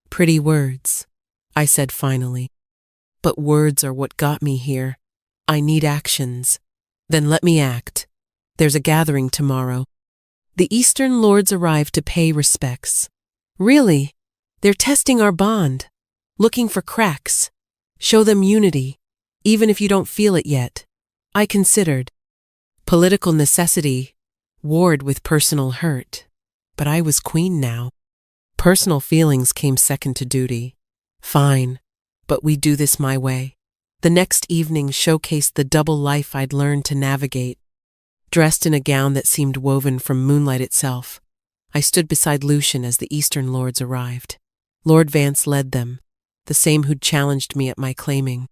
"Pretty words," I said finally. "But words are what got me here. I need actions." "Then let me act. There's a gathering tomorrow." The Eastern Lords arrived to pay respects. "Really? They're testing our bond. Looking for cracks. Show them unity, even if you don't feel it yet." I considered. Political necessity warred with personal hurt. But I was queen now. Personal feelings came second to duty. "Fine, but we do this my way." The next evening showcased the double life I'd learned to navigate. Dressed in a gown that seemed woven from moonlight itself, I stood beside Lucian as the Eastern Lords arrived. Lord Vance led them, the same who'd challenged me at my claiming.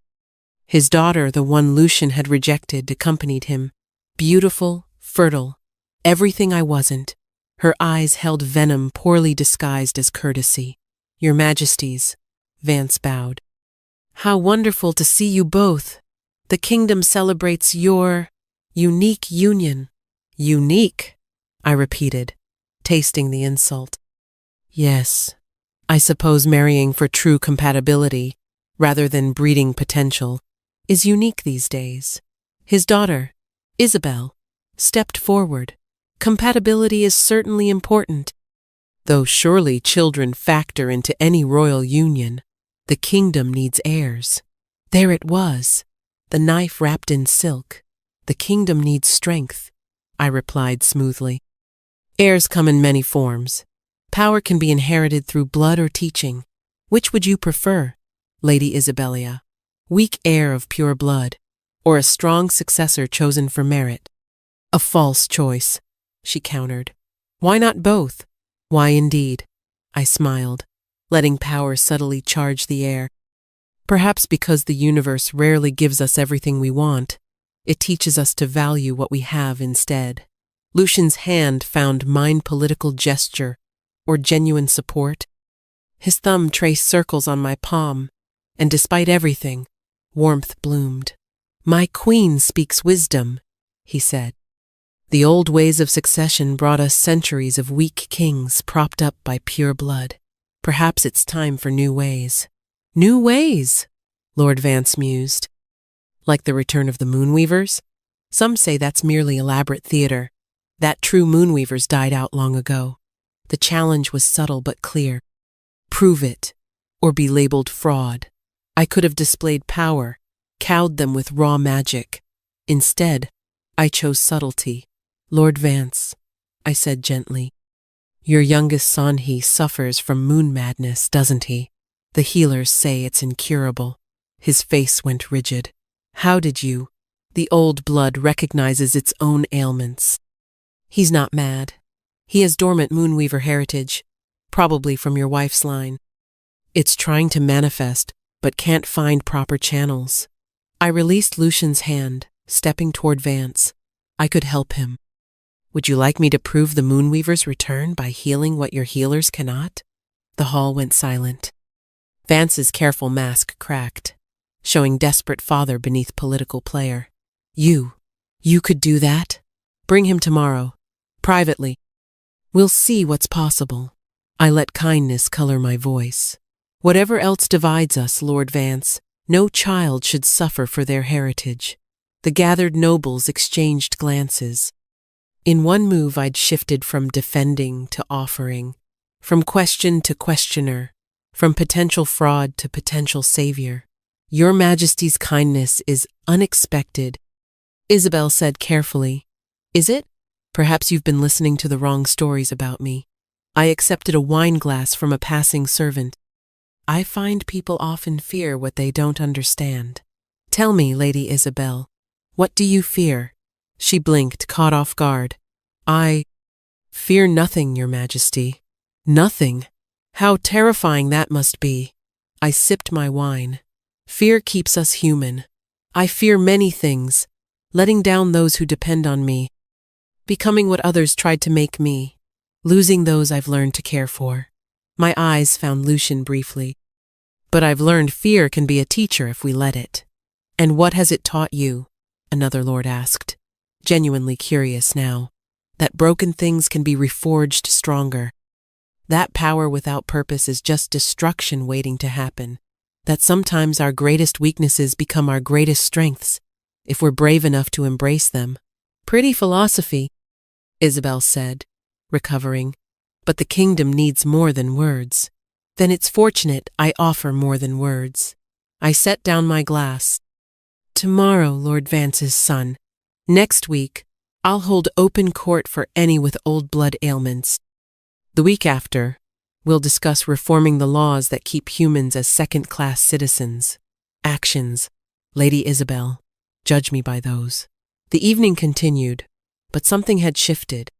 His daughter, the one Lucian had rejected, accompanied him. Beautiful, fertile, everything I wasn't. Her eyes held venom poorly disguised as courtesy. "Your Majesties," Vance bowed. "How wonderful to see you both. The kingdom celebrates your unique union." "Unique," I repeated, tasting the insult. "Yes, I suppose marrying for true compatibility, rather than breeding potential, is unique these days." His daughter, Isabel, stepped forward. "Compatibility is certainly important, though surely children factor into any royal union. The kingdom needs heirs." There it was, the knife wrapped in silk. "The kingdom needs strength," I replied smoothly. "Heirs come in many forms. Power can be inherited through blood or teaching. Which would you prefer, Lady Isabelia? Weak heir of pure blood, or a strong successor chosen for merit?" "A false choice," she countered. "Why not both?" "Why indeed?" I smiled, letting power subtly charge the air. "Perhaps because the universe rarely gives us everything we want. It teaches us to value what we have instead." Lucian's hand found mine political gesture, or genuine support. His thumb traced circles on my palm, and despite everything, warmth bloomed. "My queen speaks wisdom," he said. "The old ways of succession brought us centuries of weak kings propped up by pure blood. Perhaps it's time for new ways." "New ways," Lord Vance mused. "Like the return of the Moonweavers?" Some say that's merely elaborate theater, that true moonweavers died out long ago. The challenge was subtle but clear. Prove it, or be labeled fraud. I could have displayed power, cowed them with raw magic. Instead, I chose subtlety. Lord Vance, I said gently, your youngest son, he suffers from moon madness, doesn't he? The healers say it's incurable. His face went rigid. How did you? The old blood recognizes its own ailments. He's not mad. He has dormant moonweaver heritage, probably from your wife's line. It's trying to manifest, but can't find proper channels. I released Lucian's hand, stepping toward Vance. I could help him. Would you like me to prove the moonweaver's return by healing what your healers cannot? The hall went silent. Vance's careful mask cracked, showing desperate father beneath political player. You could do that? Bring him tomorrow, privately. We'll see what's possible. I let kindness color my voice. Whatever else divides us, Lord Vance, no child should suffer for their heritage. The gathered nobles exchanged glances. In one move, I'd shifted from defending to offering, from question to questioner, from potential fraud to potential savior. Your Majesty's kindness is unexpected, Isabel said carefully. Is it? Perhaps you've been listening to the wrong stories about me. I accepted a wine glass from a passing servant. I find people often fear what they don't understand. Tell me, Lady Isabel, what do you fear? She blinked, caught off guard. I fear nothing, Your Majesty. Nothing. How terrifying that must be. I sipped my wine. Fear keeps us human. I fear many things, letting down those who depend on me, becoming what others tried to make me, losing those I've learned to care for. My eyes found Lucian briefly. But I've learned fear can be a teacher if we let it. And what has it taught you? Another lord asked, genuinely curious now. That broken things can be reforged stronger. That power without purpose is just destruction waiting to happen. That sometimes our greatest weaknesses become our greatest strengths, if we're brave enough to embrace them. Pretty philosophy, Isabel said, recovering. But the kingdom needs more than words. Then it's fortunate I offer more than words. I set down my glass. Tomorrow, Lord Vance's son. Next week, I'll hold open court for any with old blood ailments. The week after, we'll discuss reforming the laws that keep humans as second-class citizens. Actions, Lady Isabel. Judge me by those. The evening continued, but something had shifted.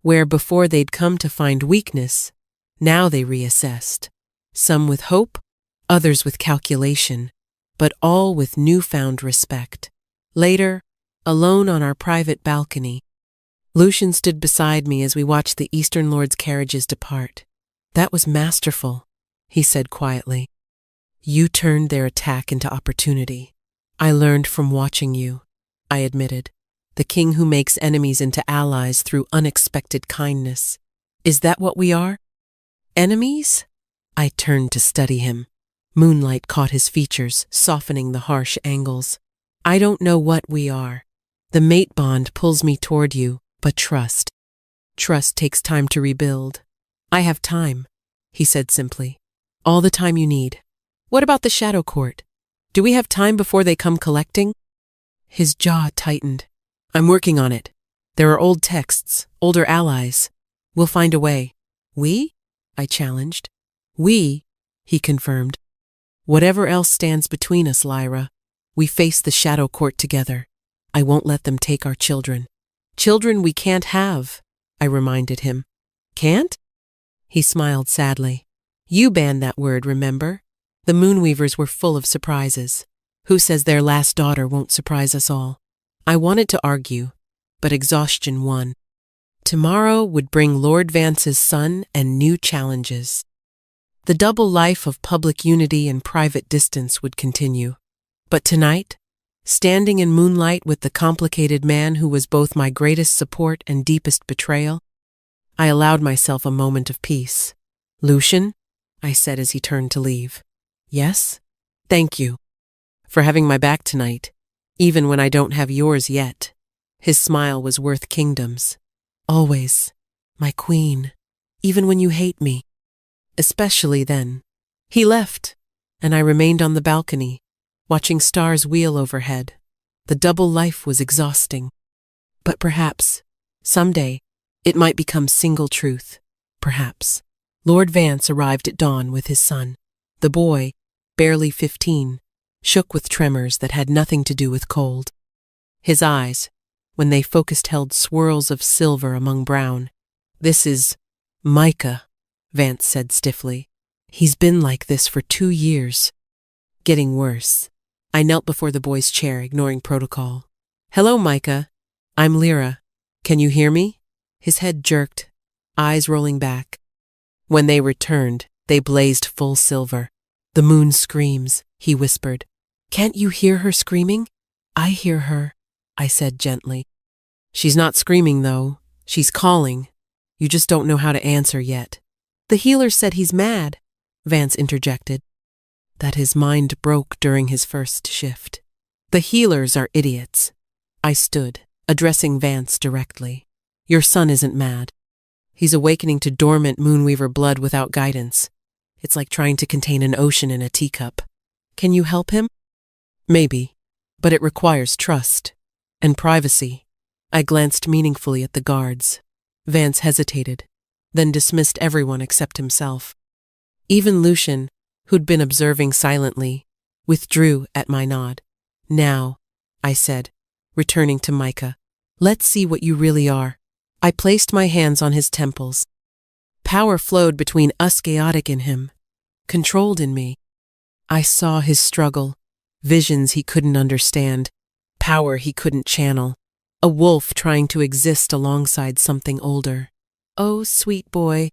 Where before they'd come to find weakness, now they reassessed. Some with hope, others with calculation, but all with newfound respect. Later, alone on our private balcony, Lucian stood beside me as we watched the Eastern Lord's carriages depart. That was masterful, he said quietly. You turned their attack into opportunity. I learned from watching you, I admitted. The king who makes enemies into allies through unexpected kindness. Is that what we are? Enemies? I turned to study him. Moonlight caught his features, softening the harsh angles. I don't know what we are. The mate bond pulls me toward you, but trust. Trust takes time to rebuild. I have time, he said simply. All the time you need. What about the Shadow Court? Do we have time before they come collecting? His jaw tightened. I'm working on it. There are old texts, older allies. We'll find a way. We? I challenged. We, he confirmed. Whatever else stands between us, Lyra, we face the Shadow Court together. I won't let them take our children. Children we can't have, I reminded him. Can't? He smiled sadly. You banned that word, remember? The Moonweavers were full of surprises. Who says their last daughter won't surprise us all? I wanted to argue, but exhaustion won. Tomorrow would bring Lord Vance's son and new challenges. The double life of public unity and private distance would continue. But tonight, standing in moonlight with the complicated man who was both my greatest support and deepest betrayal, I allowed myself a moment of peace. Lucian, I said as he turned to leave. Yes? Thank you for having my back tonight. even when I don't have yours yet. His smile was worth kingdoms. Always, my queen, even when you hate me. Especially then. He left, and I remained on the balcony, watching stars wheel overhead. The double life was exhausting. But perhaps, someday, it might become single truth. Perhaps. Lord Vance arrived at dawn with his son. The boy, barely 15, shook with tremors that had nothing to do with cold. His eyes, when they focused, held swirls of silver among brown. "This is Micah," Vance said stiffly. "He's been like this for 2 years. Getting worse." I knelt before the boy's chair, ignoring protocol. "Hello, Micah. I'm Lyra. Can you hear me?" His head jerked, eyes rolling back. When they returned, they blazed full silver. "The moon screams," he whispered. "Can't you hear her screaming?" "I hear her," I said gently. "She's not screaming, though. She's calling. You just don't know how to answer yet." "The healer said he's mad," Vance interjected. That his mind broke during his first shift. "The healers are idiots." I stood, addressing Vance directly. "Your son isn't mad. He's awakening to dormant Moonweaver blood without guidance. It's like trying to contain an ocean in a teacup. Can you help him?" "Maybe, but it requires trust and privacy." I glanced meaningfully at the guards. Vance hesitated, then dismissed everyone except himself. Even Lucian, who'd been observing silently, withdrew at my nod. "Now," I said, returning to Micah, "let's see what you really are." I placed my hands on his temples. Power flowed between us, chaotic in him, controlled in me. I saw his struggle, visions he couldn't understand, power he couldn't channel, a wolf trying to exist alongside something older. "Oh, sweet boy,"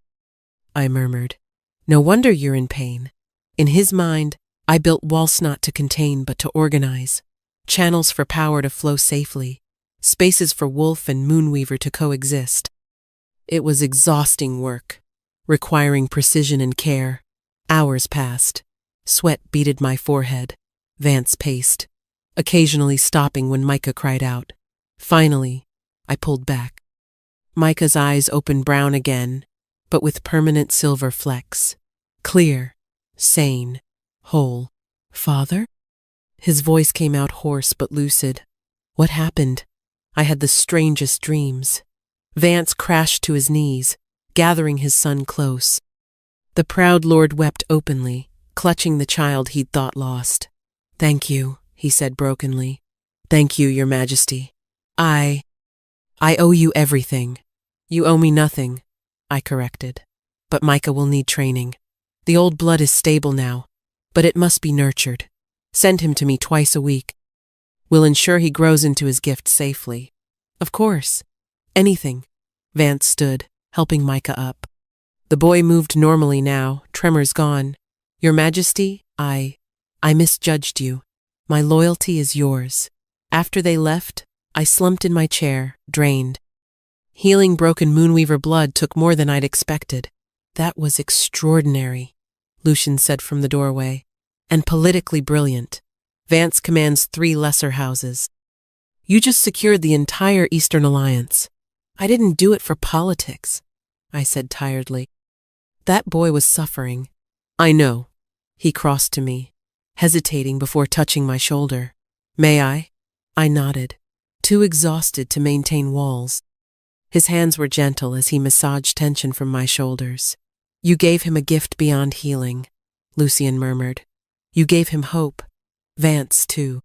I murmured. "No wonder you're in pain." In his mind, I built walls not to contain but to organize, channels for power to flow safely, spaces for wolf and moonweaver to coexist. It was exhausting work, requiring precision and care. Hours passed. Sweat beaded my forehead. Vance paced, occasionally stopping when Micah cried out. Finally, I pulled back. Micah's eyes opened brown again, but with permanent silver flecks. Clear, sane, whole. "Father?" His voice came out hoarse but lucid. "What happened?" I had the strangest dreams. Vance crashed to his knees, gathering his son close. The proud lord wept openly, clutching the child he'd thought lost. "Thank you," he said brokenly. "Thank you, Your Majesty. I owe you everything." "You owe me nothing," I corrected. "But Micah will need training. The old blood is stable now, but it must be nurtured. Send him to me twice a week. We'll ensure he grows into his gift safely." "Of course. Anything." Vance stood, helping Micah up. The boy moved normally now, tremors gone. "Your Majesty, I misjudged you. My loyalty is yours." After they left, I slumped in my chair, drained. Healing broken Moonweaver blood took more than I'd expected. "That was extraordinary," Lucian said from the doorway. "And politically brilliant. Vance commands 3 lesser houses. You just secured the entire Eastern Alliance." "I didn't do it for politics," I said tiredly. "That boy was suffering." "I know." He crossed to me, hesitating before touching my shoulder. "May I?" I nodded, too exhausted to maintain walls. His hands were gentle as he massaged tension from my shoulders. "You gave him a gift beyond healing," Lucian murmured. "You gave him hope. Vance, too."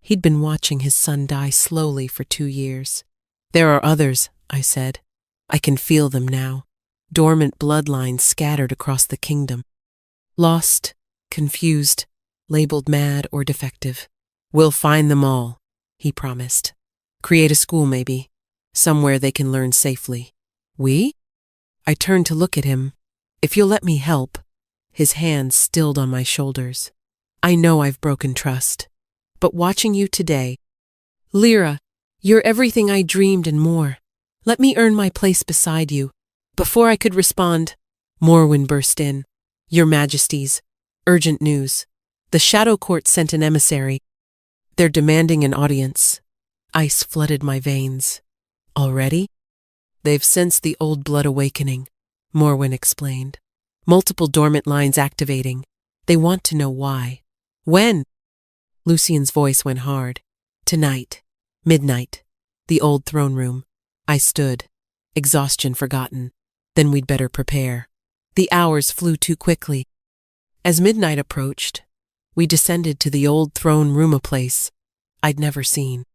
He'd been watching his son die slowly for 2 years. "There are others," I said. "I can feel them now. Dormant bloodlines scattered across the kingdom. Lost, confused, labeled mad or defective. We'll find them all," he promised. "Create a school, maybe. Somewhere they can learn safely." "We?" I turned to look at him. "If you'll let me help." His hands stilled on my shoulders. "I know I've broken trust. But watching you today, Lyra, you're everything I dreamed and more. Let me earn my place beside you." Before I could respond, Morwen burst in. "Your Majesties, urgent news. The Shadow Court sent an emissary." They're demanding an audience. Ice flooded my veins. Already? They've sensed the old blood awakening, Morwen explained. Multiple dormant lines activating. They want to know why. When? Lucien's voice went hard. Tonight. Midnight. The old throne room. I stood. Exhaustion forgotten. Then we'd better prepare. The hours flew too quickly. As midnight approached, we descended to the old throne room, a place I'd never seen.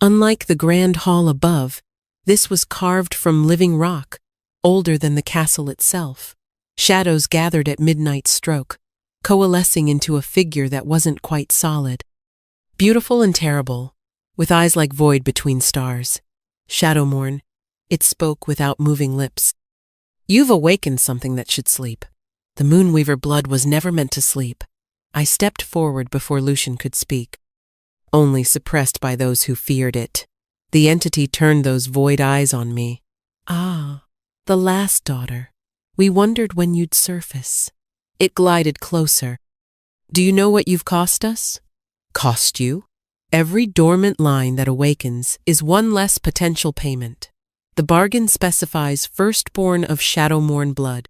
Unlike the grand hall above, this was carved from living rock, older than the castle itself. Shadows gathered at midnight's stroke, coalescing into a figure that wasn't quite solid. Beautiful and terrible, with eyes like void between stars. Shadowmourne, it spoke without moving lips. You've awakened something that should sleep. The Moonweaver blood was never meant to sleep. I stepped forward before Lucien could speak. Only suppressed by those who feared it. The entity turned those void eyes on me. Ah, the last daughter. We wondered when you'd surface. It glided closer. Do you know what you've cost us? Cost you? Every dormant line that awakens is one less potential payment. The bargain specifies firstborn of Shadowmourne blood.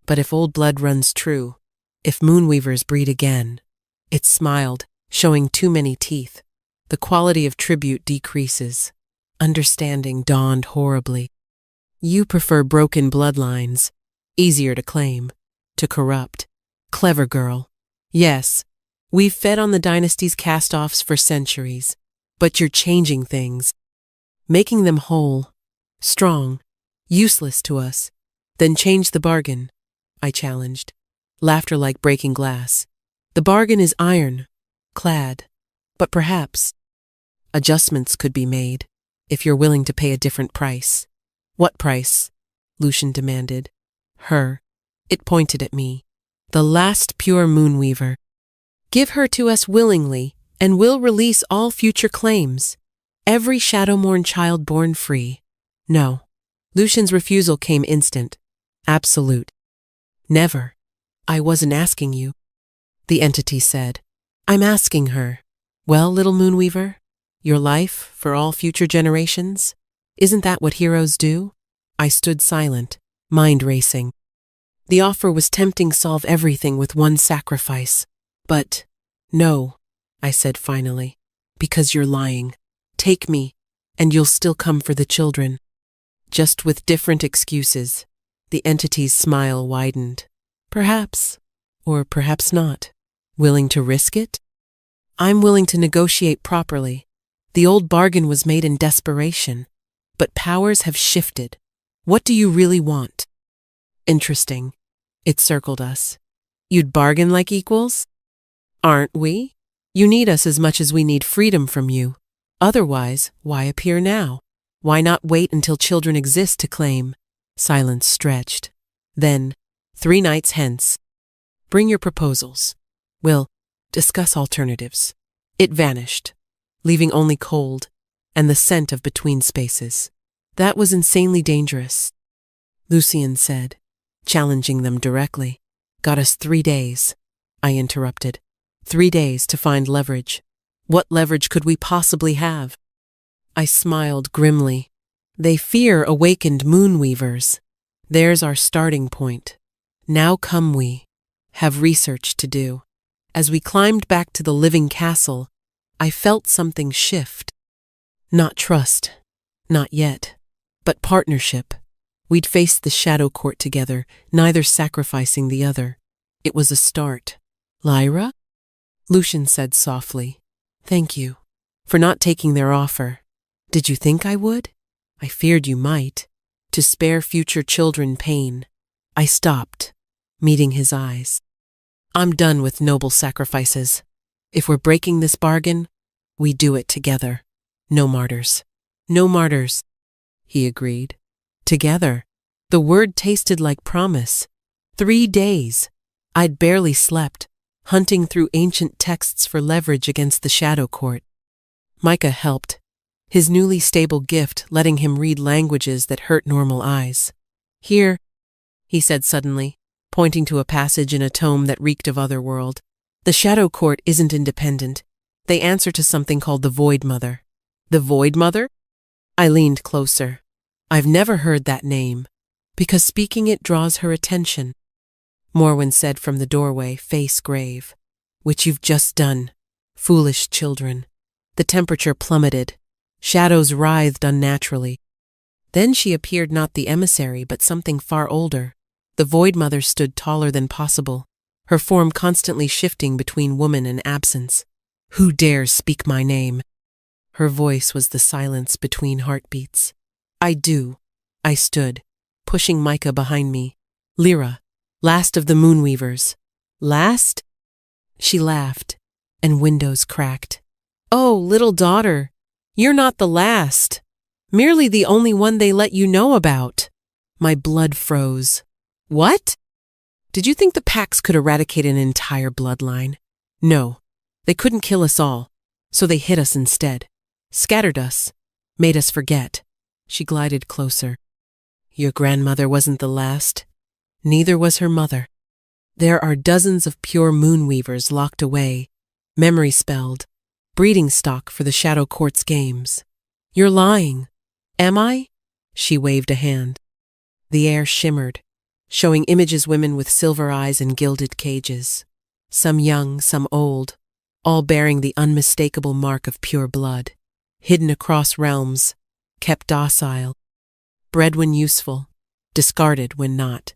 But if old blood runs true, if Moonweavers breed again, it smiled, showing too many teeth. The quality of tribute decreases. Understanding dawned horribly. You prefer broken bloodlines, easier to claim, to corrupt. Clever girl. Yes, we've fed on the dynasty's cast-offs for centuries, but you're changing things, making them whole, strong, useless to us. Then change the bargain, I challenged, laughter like breaking glass. The bargain is iron, clad, but perhaps adjustments could be made if you're willing to pay a different price. What price? Lucien demanded. Her. It pointed at me. The last pure Moonweaver. Give her to us willingly, and we'll release all future claims. Every Shadowmourne child born free. No. Lucien's refusal came instant. Absolute. Never. I wasn't asking you. The entity said. I'm asking her. Well, little Moonweaver, your life for all future generations? Isn't that what heroes do? I stood silent, mind racing. The offer was tempting, solve everything with one sacrifice. But, no, I said finally, because you're lying. Take me, and you'll still come for the children. Just with different excuses. The entity's smile widened. Perhaps, or perhaps not. Willing to risk it? I'm willing to negotiate properly. The old bargain was made in desperation, but powers have shifted. What do you really want? Interesting. It circled us. You'd bargain like equals? Aren't we? You need us as much as we need freedom from you. Otherwise, why appear now? Why not wait until children exist to claim? Silence stretched. Then, 3 nights hence. Bring your proposals. We'll discuss alternatives. It vanished, leaving only cold and the scent of between spaces. That was insanely dangerous, Lucien said, challenging them directly. Got us 3 days, I interrupted. 3 days to find leverage. What leverage could we possibly have? I smiled grimly. They fear awakened Moonweavers. There's our starting point. Now come we. Have research to do. As we climbed back to the living castle, I felt something shift. Not trust. Not yet. But partnership. We'd faced the Shadow Court together, neither sacrificing the other. It was a start. Lyra? Lucien said softly. Thank you. For not taking their offer. Did you think I would? I feared you might. To spare future children pain. I stopped, meeting his eyes. I'm done with noble sacrifices. If we're breaking this bargain, we do it together. No martyrs. No martyrs, he agreed. Together. The word tasted like promise. 3 days. I'd barely slept, hunting through ancient texts for leverage against the Shadow Court. Micah helped, his newly stable gift letting him read languages that hurt normal eyes. Here, he said suddenly, pointing to a passage in a tome that reeked of otherworld. The Shadow Court isn't independent. They answer to something called the Void Mother. The Void Mother? I leaned closer. I've never heard that name, because speaking it draws her attention. Morwen said from the doorway, face grave. Which you've just done, foolish children. The temperature plummeted. Shadows writhed unnaturally. Then she appeared not the emissary, but something far older. The Void Mother stood taller than possible, her form constantly shifting between woman and absence. Who dares speak my name? Her voice was the silence between heartbeats. I do. I stood, pushing Micah behind me. Lyra, last of the Moonweavers. Last? She laughed, and windows cracked. Oh, little daughter, you're not the last. Merely the only one they let you know about. My blood froze. What? Did you think the Pax could eradicate an entire bloodline? No, they couldn't kill us all, so they hid us instead. Scattered us, made us forget. She glided closer. Your grandmother wasn't the last. Neither was her mother. There are dozens of pure Moonweavers locked away, memory spelled, breeding stock for the Shadow Court's games. You're lying. Am I? She waved a hand. The air shimmered, showing images women with silver eyes and gilded cages. Some young, some old, all bearing the unmistakable mark of pure blood. Hidden across realms, kept docile. Bred when useful, discarded when not.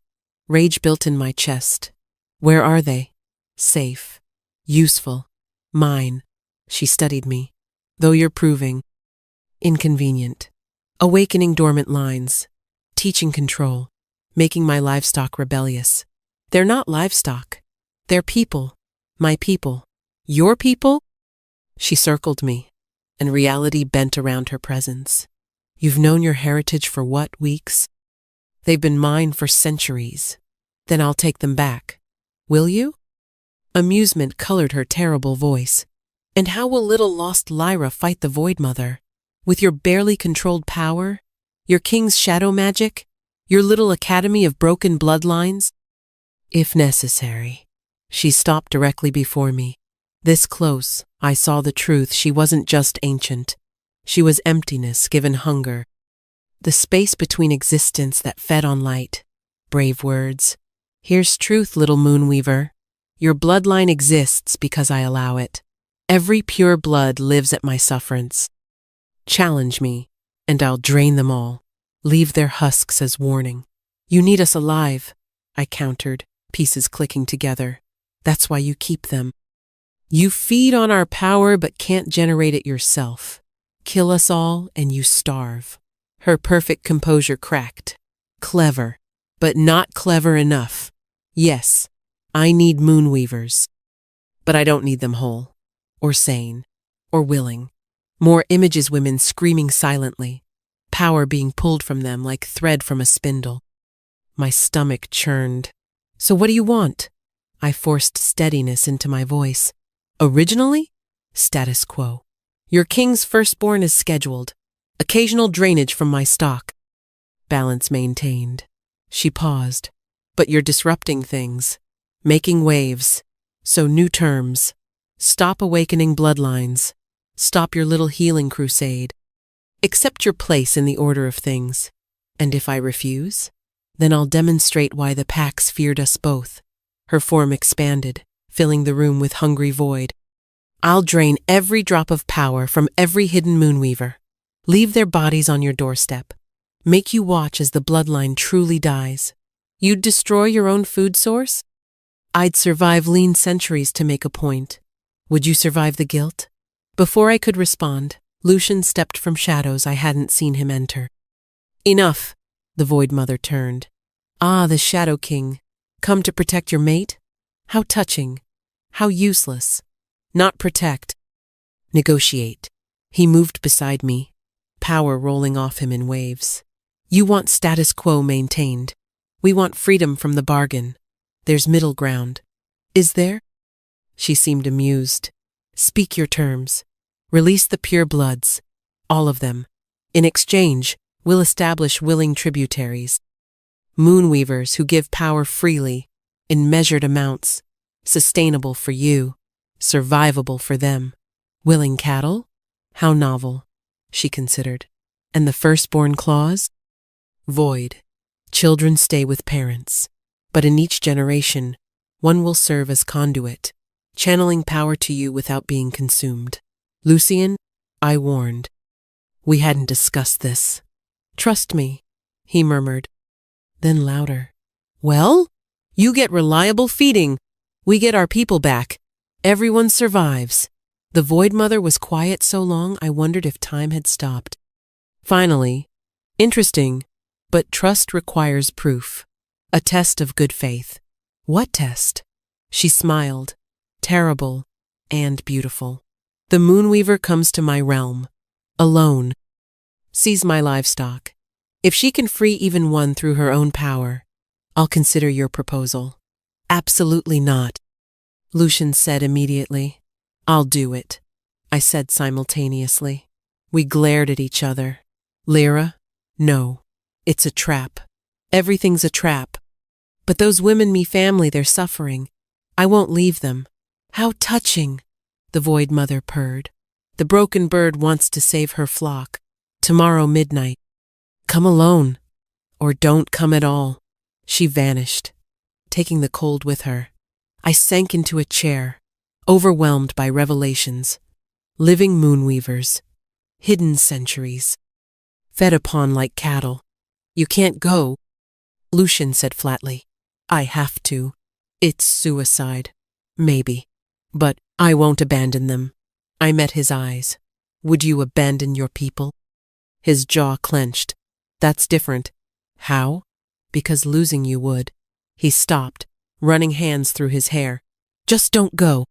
Rage built in my chest. Where are they? Safe. Useful. Mine. She studied me. Though you're proving. Inconvenient. Awakening dormant lines. Teaching control. Making my livestock rebellious. They're not livestock. They're people. My people. Your people? She circled me, and reality bent around her presence. You've known your heritage for what, weeks? They've been mine for centuries. Then I'll take them back. Will you? Amusement colored her terrible voice. And how will little lost Lyra fight the Void Mother? With your barely controlled power? Your king's shadow magic? Your little academy of broken bloodlines? If necessary. She stopped directly before me. This close, I saw the truth. She wasn't just ancient. She was emptiness given hunger. The space between existence that fed on light. Brave words. Here's truth, little Moonweaver. Your bloodline exists because I allow it. Every pure blood lives at my sufferance. Challenge me, and I'll drain them all. Leave their husks as warning. You need us alive, I countered, pieces clicking together. That's why you keep them. You feed on our power but can't generate it yourself. Kill us all and you starve. Her perfect composure cracked. Clever, but not clever enough. Yes, I need Moonweavers. But I don't need them whole, or sane, or willing. More images women screaming silently, power being pulled from them like thread from a spindle. My stomach churned. So what do you want? I forced steadiness into my voice. Originally? Status quo. Your king's firstborn is scheduled. Occasional drainage from my stock. Balance maintained. She paused. But you're disrupting things. Making waves. So new terms. Stop awakening bloodlines. Stop your little healing crusade. Accept your place in the order of things. And if I refuse, then I'll demonstrate why the Pax feared us both. Her form expanded, filling the room with hungry void. I'll drain every drop of power from every hidden Moonweaver. Leave their bodies on your doorstep. Make you watch as the bloodline truly dies. You'd destroy your own food source? I'd survive lean centuries to make a point. Would you survive the guilt? Before I could respond, Lucian stepped from shadows I hadn't seen him enter. Enough, the Void Mother turned. Ah, the Shadow King. Come to protect your mate? How touching. How useless. Not protect. Negotiate. He moved beside me, power rolling off him in waves. You want status quo maintained. We want freedom from the bargain. There's middle ground. Is there? She seemed amused. Speak your terms. Release the pure bloods. All of them. In exchange, we'll establish willing tributaries. Moonweavers who give power freely, in measured amounts. Sustainable for you. Survivable for them. Willing cattle? How novel, she considered. And the firstborn clause? Void. Children stay with parents. But in each generation, one will serve as conduit, channeling power to you without being consumed. Lucien, I warned. We hadn't discussed this. Trust me, he murmured. Then louder. Well, you get reliable feeding. We get our people back. Everyone survives. The Void Mother was quiet so long I wondered if time had stopped. Finally, interesting, but trust requires proof. A test of good faith. What test? She smiled. Terrible and beautiful. The Moonweaver comes to my realm. Alone. Sees my livestock. If she can free even one through her own power, I'll consider your proposal. Absolutely not, Lucien said immediately. I'll do it, I said simultaneously. We glared at each other. Lyra? No. It's a trap. Everything's a trap. But those women, me family, they're suffering. I won't leave them. How touching, the Void Mother purred. The broken bird wants to save her flock. Tomorrow midnight. Come alone, or don't come at all. She vanished, taking the cold with her. I sank into a chair, overwhelmed by revelations. Living moonweavers, hidden centuries, fed upon like cattle. You can't go, Lucien said flatly. I have to. It's suicide. Maybe. But I won't abandon them. I met his eyes. Would you abandon your people? His jaw clenched. That's different. How? Because losing you would. He stopped, running hands through his hair. Just don't go.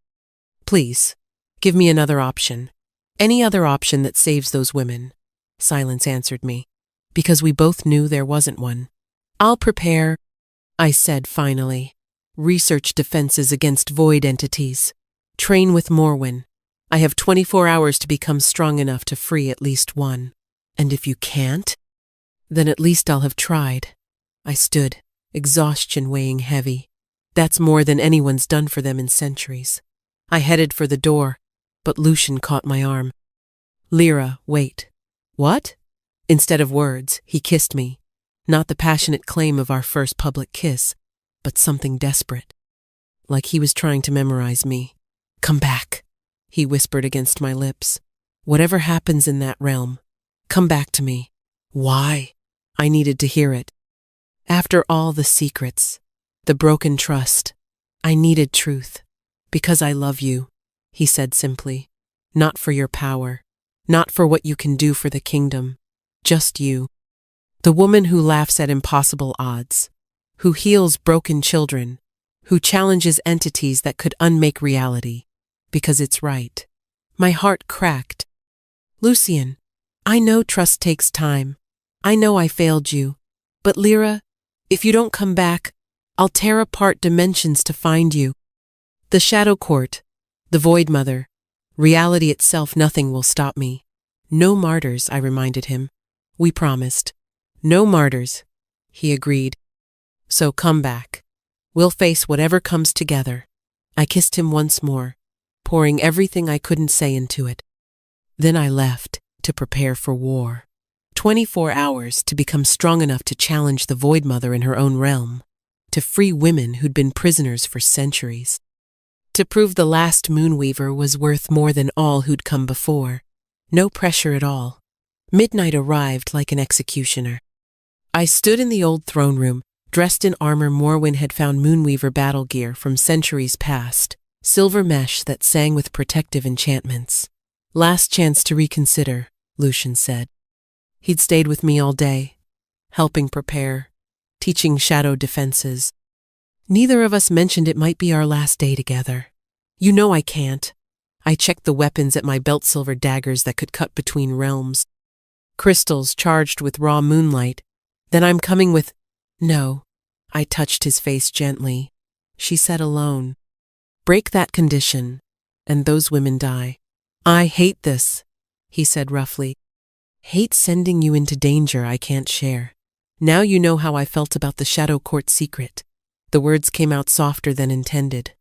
Please, give me another option. Any other option that saves those women. Silence answered me, because we both knew there wasn't one. I'll prepare, I said finally. Research defenses against void entities. Train with Morwen. I have 24 hours to become strong enough to free at least one. And if you can't, then at least I'll have tried. I stood, exhaustion weighing heavy. That's more than anyone's done for them in centuries. I headed for the door, but Lucien caught my arm. Lyra, wait. What? Instead of words, he kissed me. Not the passionate claim of our first public kiss, but something desperate. Like he was trying to memorize me. Come back, he whispered against my lips. Whatever happens in that realm, come back to me. Why? I needed to hear it. After all the secrets, the broken trust, I needed truth. Because I love you, he said simply. Not for your power, not for what you can do for the kingdom. Just you. The woman who laughs at impossible odds, who heals broken children, who challenges entities that could unmake reality, because it's right. My heart cracked. Lucien, I know trust takes time. I know I failed you. But Lyra, if you don't come back, I'll tear apart dimensions to find you. The Shadow Court, the Void Mother, reality itself, nothing will stop me. No martyrs, I reminded him. We promised. No martyrs, he agreed. So come back. We'll face whatever comes together. I kissed him once more, pouring everything I couldn't say into it. Then I left to prepare for war. 24 hours to become strong enough to challenge the Void Mother in her own realm, to free women who'd been prisoners for centuries. To prove the last Moonweaver was worth more than all who'd come before. No pressure at all. Midnight arrived like an executioner. I stood in the old throne room, dressed in armor Morwen had found Moonweaver battle gear from centuries past, silver mesh that sang with protective enchantments. Last chance to reconsider, Lucien said. He'd stayed with me all day, helping prepare, teaching shadow defenses. Neither of us mentioned it might be our last day together. You know I can't. I checked the weapons at my belt, silver daggers that could cut between realms. Crystals charged with raw moonlight. Then I'm coming with... No. I touched his face gently. She said alone. Break that condition, and those women die. I hate this, he said roughly. Hate sending you into danger I can't share. Now you know how I felt about the Shadow Court secret. The words came out softer than intended.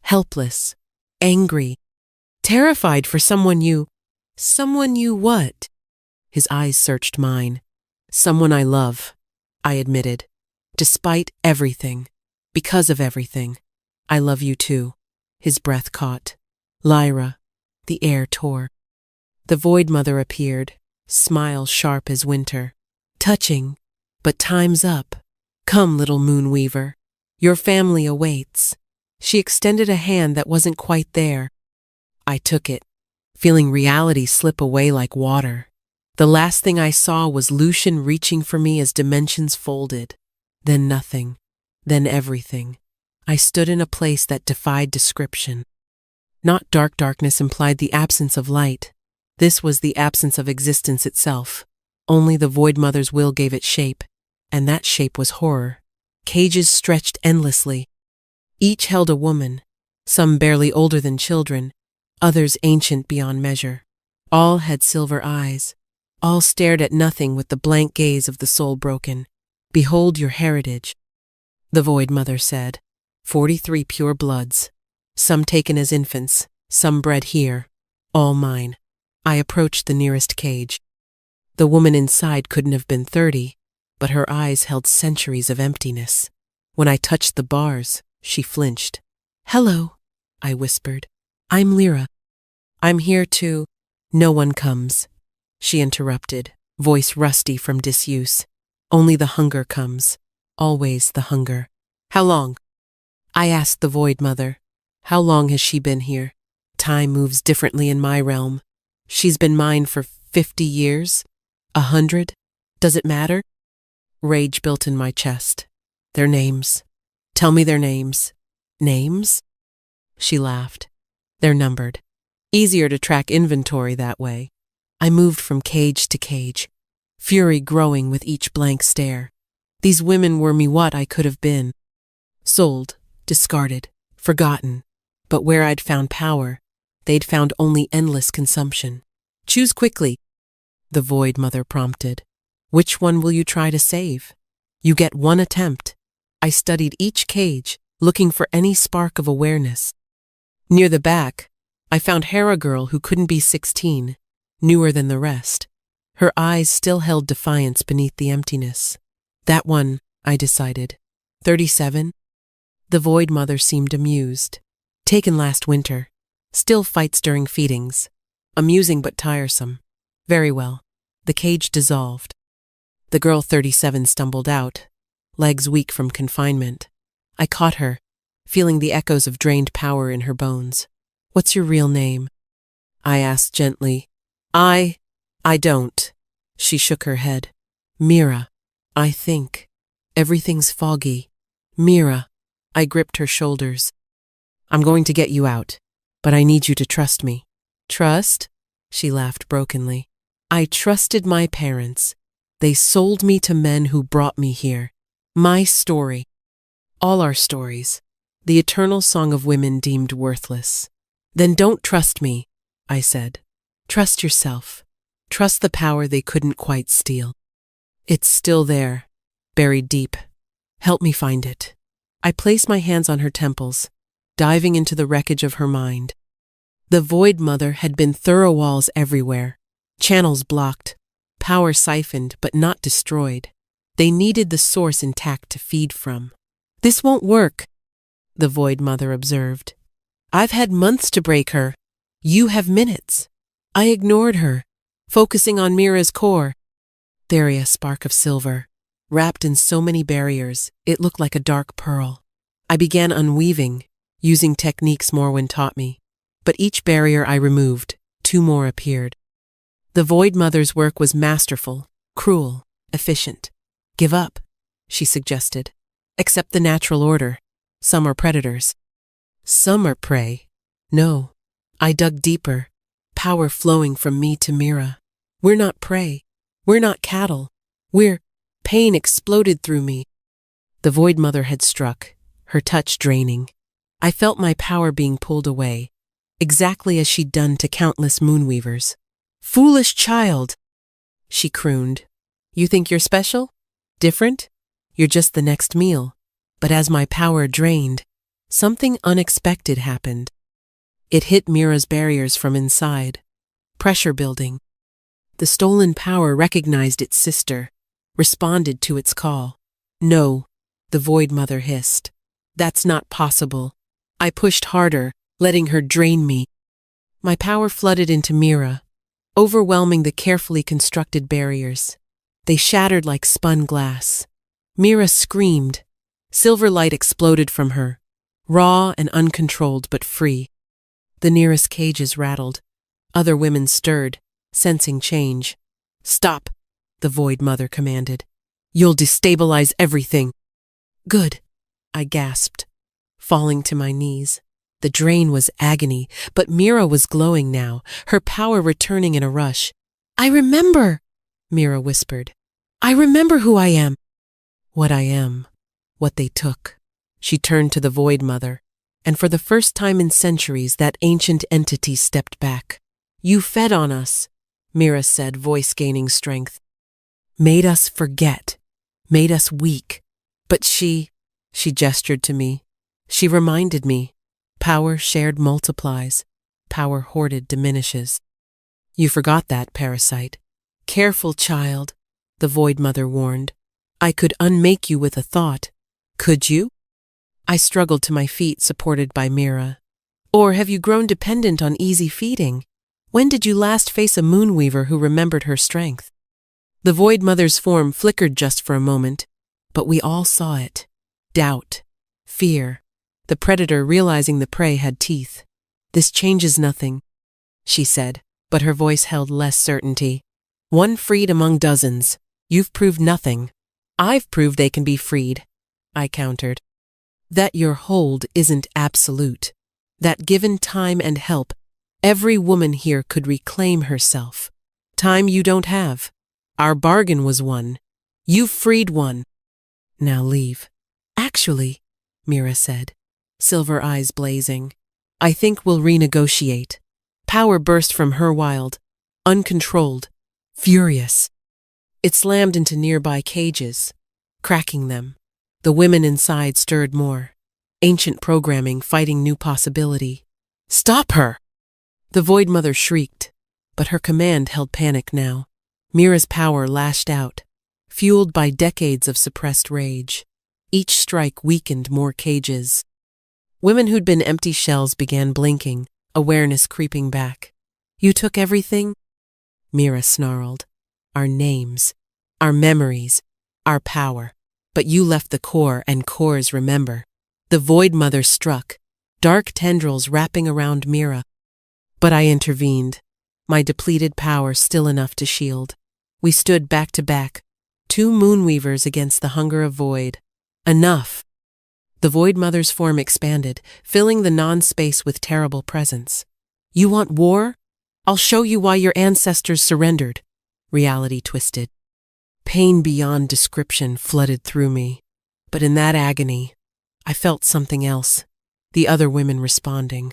Helpless. Angry. Terrified for someone you... Someone you what? His eyes searched mine. Someone I love, I admitted. Despite everything, because of everything, I love you too. His breath caught. Lyra. The air tore. The Void Mother appeared, smile sharp as winter. Touching, but time's up. Come, little moon weaver. Your family awaits. She extended a hand that wasn't quite there. I took it, feeling reality slip away like water. The last thing I saw was Lucian reaching for me as dimensions folded. Then nothing. Then everything. I stood in a place that defied description. Not darkness implied the absence of light. This was the absence of existence itself. Only the Void Mother's will gave it shape, and that shape was horror. Cages stretched endlessly. Each held a woman, some barely older than children, others ancient beyond measure. All had silver eyes. All stared at nothing with the blank gaze of the soul broken. Behold your heritage, the Void Mother said. 43 pure bloods, some taken as infants, some bred here, all mine. I approached the nearest cage. The woman inside couldn't have been 30, but her eyes held centuries of emptiness. When I touched the bars, she flinched. Hello, I whispered. I'm Lyra. I'm here to... No one comes, she interrupted, voice rusty from disuse. Only the hunger comes. Always the hunger. How long? I asked the Void Mother. How long has she been here? Time moves differently in my realm. She's been mine for 50 years? 100? Does it matter? Rage built in my chest. Their names. Tell me their names. Names? She laughed. They're numbered. Easier to track inventory that way. I moved from cage to cage, fury growing with each blank stare. These women were me what I could have been. Sold, discarded, forgotten. But where I'd found power, they'd found only endless consumption. Choose quickly, the Void Mother prompted. Which one will you try to save? You get one attempt. I studied each cage, looking for any spark of awareness. Near the back, I found Hera girl who couldn't be 16, newer than the rest. Her eyes still held defiance beneath the emptiness. That one, I decided. 37? The Void Mother seemed amused. Taken last winter. Still fights during feedings. Amusing but tiresome. Very well. The cage dissolved. The girl 37 stumbled out, legs weak from confinement. I caught her, feeling the echoes of drained power in her bones. What's your real name? I asked gently. I don't. She shook her head. Mira. I think. Everything's foggy. Mira. I gripped her shoulders. I'm going to get you out, but I need you to trust me. Trust? She laughed brokenly. I trusted my parents. They sold me to men who brought me here. My story. All our stories. The eternal song of women deemed worthless. Then don't trust me, I said. Trust yourself. Trust the power they couldn't quite steal. It's still there, buried deep. Help me find it. I placed my hands on her temples, diving into the wreckage of her mind. The Void Mother had been thorough walls everywhere, channels blocked, power siphoned but not destroyed. They needed the source intact to feed from. This won't work, the Void Mother observed. I've had months to break her. You have minutes. I ignored her, focusing on Mira's core. There a spark of silver, wrapped in so many barriers, it looked like a dark pearl. I began unweaving, using techniques Morwen taught me. But each barrier I removed, 2 more appeared. The Void Mother's work was masterful, cruel, efficient. Give up, she suggested. Accept the natural order. Some are predators. Some are prey. No. I dug deeper, power flowing from me to Mira. We're not prey. We're not cattle. Pain exploded through me. The Void Mother had struck, her touch draining. I felt my power being pulled away, exactly as she'd done to countless moonweavers. Foolish child, she crooned. You think you're special? Different? You're just the next meal. But as my power drained, something unexpected happened. It hit Mira's barriers from inside. Pressure building. The stolen power recognized its sister, responded to its call. No, the Void Mother hissed. That's not possible. I pushed harder, letting her drain me. My power flooded into Mira, overwhelming the carefully constructed barriers. They shattered like spun glass. Mira screamed. Silver light exploded from her, raw and uncontrolled but free. The nearest cages rattled. Other women stirred, sensing change. Stop, the Void Mother commanded. You'll destabilize everything. Good, I gasped, falling to my knees. The drain was agony, but Mira was glowing now, her power returning in a rush. I remember, Mira whispered. I remember who I am. What I am, what they took. She turned to the Void Mother, and for the first time in centuries that ancient entity stepped back. You fed on us, Mira said, voice gaining strength. Made us forget, made us weak. But she gestured to me. She reminded me, power shared multiplies, power hoarded diminishes. You forgot that, parasite. Careful, child, the Void Mother warned. I could unmake you with a thought. Could you? I struggled to my feet, supported by Mira. Or have you grown dependent on easy feeding? When did you last face a moonweaver who remembered her strength? The Void Mother's form flickered just for a moment, but we all saw it. Doubt, fear, the predator realizing the prey had teeth. This changes nothing, she said, but her voice held less certainty. One freed among dozens. You've proved nothing. I've proved they can be freed, I countered. That your hold isn't absolute. That given time and help, every woman here could reclaim herself. Time you don't have. Our bargain was one. You've freed one. Now leave. Actually, Mira said, silver eyes blazing, I think we'll renegotiate. Power burst from her wild, uncontrolled, furious. It slammed into nearby cages, cracking them. The women inside stirred more. Ancient programming fighting new possibility. Stop her! The Void Mother shrieked, but her command held panic now. Mira's power lashed out, fueled by decades of suppressed rage. Each strike weakened more cages. Women who'd been empty shells began blinking, awareness creeping back. You took everything? Mira snarled. Our names, our memories, our power. But you left the core, and cores remember. The Void Mother struck, dark tendrils wrapping around Mira. But I intervened, my depleted power still enough to shield. We stood back to back, two moonweavers against the hunger of void. Enough! The Void Mother's form expanded, filling the non-space with terrible presence. You want war? I'll show you why your ancestors surrendered. Reality twisted. Pain beyond description flooded through me. But in that agony, I felt something else. The other women responding.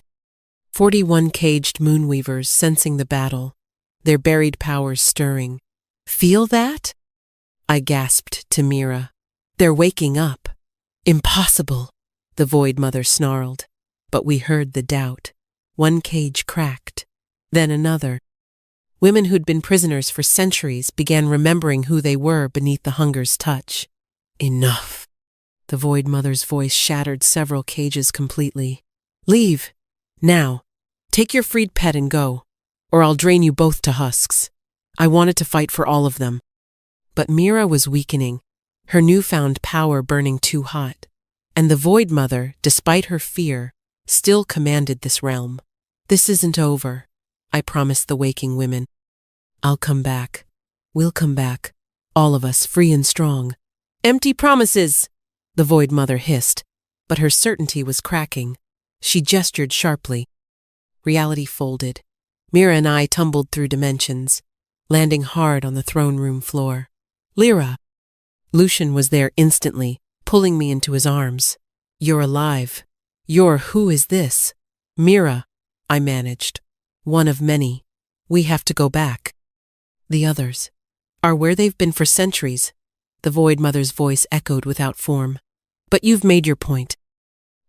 41 caged moonweavers sensing the battle, their buried powers stirring. Feel that? I gasped to Mira. They're waking up. Impossible, the Void Mother snarled. But we heard the doubt. One cage cracked, then another. Women who'd been prisoners for centuries began remembering who they were beneath the hunger's touch. Enough. The Void Mother's voice shattered several cages completely. Leave. Now. Take your freed pet and go, or I'll drain you both to husks. I wanted to fight for all of them. But Mira was weakening, her newfound power burning too hot. And the Void Mother, despite her fear, still commanded this realm. This isn't over, I promised the waking women. I'll come back. We'll come back. All of us, free and strong. Empty promises, the Void Mother hissed, but her certainty was cracking. She gestured sharply. Reality folded. Mira and I tumbled through dimensions, landing hard on the throne room floor. Lyra! Lucian was there instantly, pulling me into his arms. You're alive. Who is this? Mira, I managed. One of many. We have to go back. The others are where they've been for centuries. The Void Mother's voice echoed without form. But you've made your point.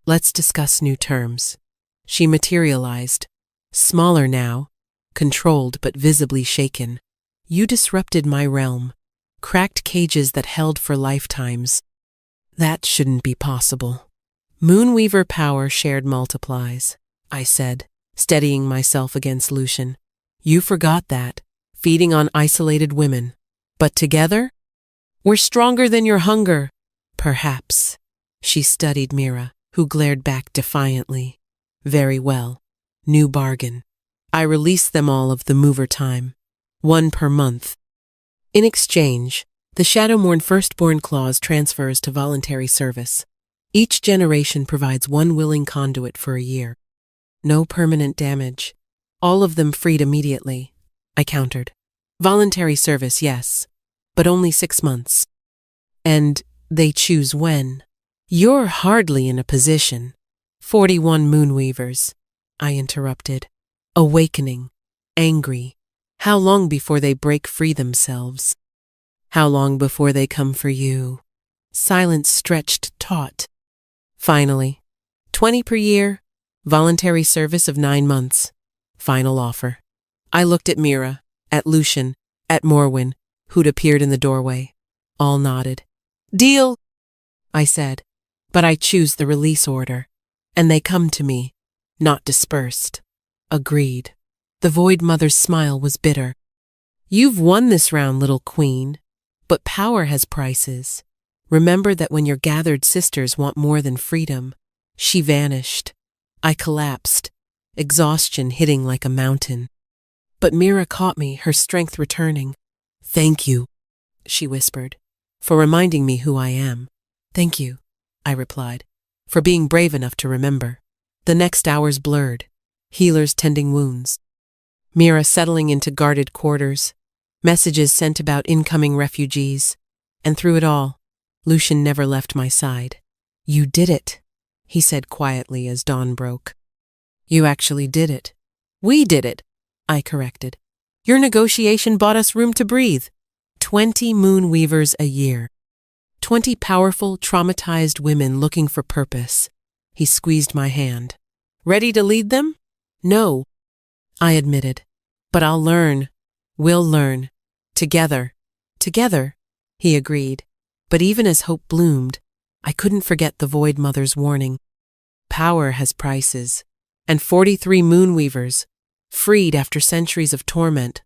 Let's discuss new terms. She materialized, smaller now, controlled but visibly shaken. You disrupted my realm, cracked cages that held for lifetimes. That shouldn't be possible. Moonweaver power shared multiplies, I said, steadying myself against Lucian. You forgot that, feeding on isolated women. But together? We're stronger than your hunger. Perhaps. She studied Mira, who glared back defiantly. Very well. New bargain. I released them all of the mover time. 1 per month. In exchange, the Shadowmourne Firstborn Clause transfers to voluntary service. Each generation provides 1 willing conduit for a year. No permanent damage. All of them freed immediately, I countered. Voluntary service, yes, but only 6 months. And they choose when. You're hardly in a position. 41 Moonweavers, I interrupted. Awakening. Angry. How long before they break free themselves? How long before they come for you? Silence stretched taut. Finally, 20 per year, voluntary service of 9 months. Final offer. I looked at Mira, at Lucian, at Morwen, who'd appeared in the doorway. All nodded. Deal, I said, but I choose the release order, and they come to me, not dispersed. Agreed. The Void Mother's smile was bitter. You've won this round, little queen, but power has prices. Remember that when your gathered sisters want more than freedom. She vanished. I collapsed, exhaustion hitting like a mountain. But Mira caught me, her strength returning. Thank you, she whispered, for reminding me who I am. Thank you, I replied, for being brave enough to remember. The next hours blurred, healers tending wounds. Mira settling into guarded quarters, messages sent about incoming refugees, and through it all, Lucian never left my side. You did it, he said quietly as dawn broke. You actually did it. We did it, I corrected. Your negotiation bought us room to breathe. 20 Moonweavers a year. 20 powerful, traumatized women looking for purpose. He squeezed my hand. Ready to lead them? No, I admitted. But I'll learn. We'll learn. Together. Together, he agreed. But even as hope bloomed, I couldn't forget the Void Mother's warning. Power has prices, and 43 Moonweavers, freed after centuries of torment,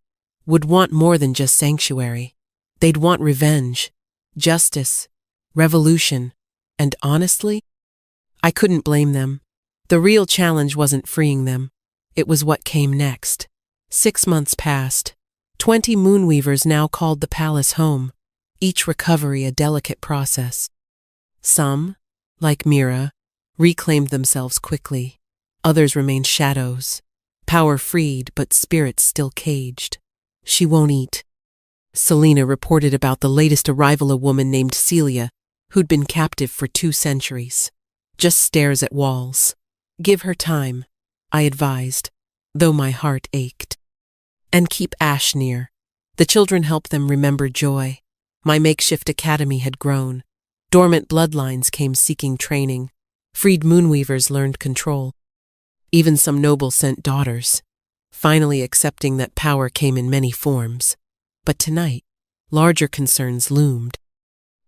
would want more than just sanctuary. They'd want revenge, justice, revolution, and honestly, I couldn't blame them. The real challenge wasn't freeing them. It was what came next. 6 months passed. 20 Moonweavers now called the palace home, each recovery a delicate process. Some, like Mira, reclaimed themselves quickly. Others remained shadows, power freed but spirits still caged. She won't eat. Selena reported about the latest arrival, a woman named Celia, who'd been captive for 2 centuries. Just stares at walls. Give her time, I advised, though my heart ached. And keep Ash near. The children helped them remember joy. My makeshift academy had grown. Dormant bloodlines came seeking training. Freed Moonweavers learned control. Even some nobles sent daughters, finally accepting that power came in many forms. But tonight, larger concerns loomed.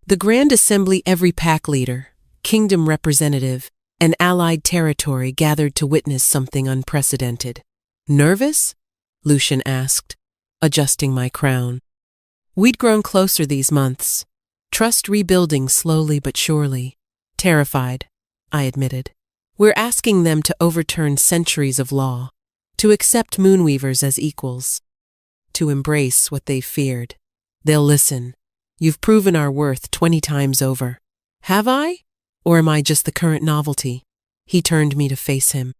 The Grand Assembly, every pack leader, kingdom representative, and allied territory gathered to witness something unprecedented. Nervous? Lucian asked, adjusting my crown. We'd grown closer these months, trust rebuilding slowly but surely. Terrified, I admitted. We're asking them to overturn centuries of law, to accept Moonweavers as equals, to embrace what they feared. They'll listen. You've proven our worth 20 times over. Have I? Or am I just the current novelty? He turned me to face him.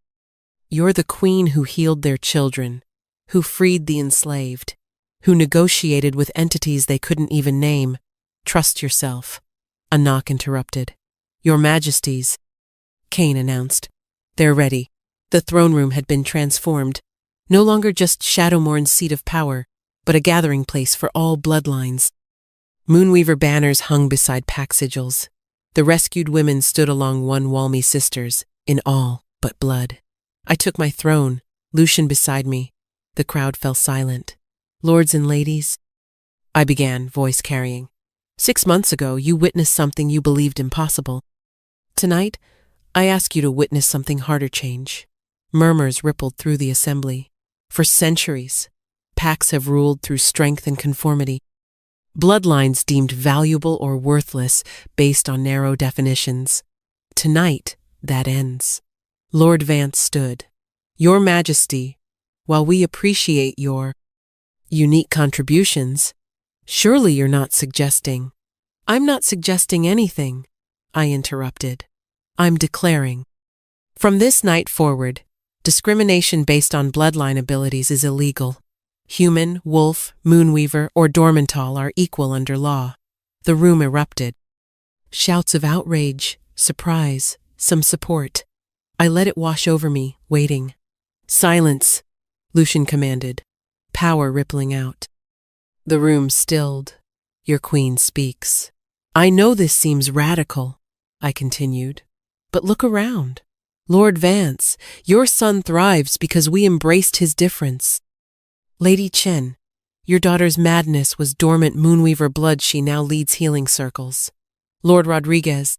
You're the queen who healed their children, who freed the enslaved, who negotiated with entities they couldn't even name. Trust yourself. A knock interrupted. Your Majesties, Kane announced. They're ready. The throne room had been transformed, no longer just Shadowmourn's seat of power, but a gathering place for all bloodlines. Moonweaver banners hung beside pack sigils. The rescued women stood along one Walmy sisters, in all but blood. I took my throne, Lucian beside me. The crowd fell silent. Lords and ladies, I began, voice carrying. 6 months ago, you witnessed something you believed impossible. Tonight, I ask you to witness something harder change. Murmurs rippled through the assembly. For centuries, packs have ruled through strength and conformity. Bloodlines deemed valuable or worthless based on narrow definitions. Tonight, that ends. Lord Vance stood. Your Majesty, while we appreciate your unique contributions, surely you're not suggesting. I'm not suggesting anything, I interrupted. I'm declaring. From this night forward, discrimination based on bloodline abilities is illegal. Human, wolf, moonweaver, or dormantal are equal under law. The room erupted. Shouts of outrage, surprise, some support. I let it wash over me, waiting. Silence, Lucian commanded, power rippling out. The room stilled. Your queen speaks. I know this seems radical, I continued, but look around. Lord Vance, your son thrives because we embraced his difference. Lady Chen, your daughter's madness was dormant moonweaver blood. She now leads healing circles. Lord Rodriguez,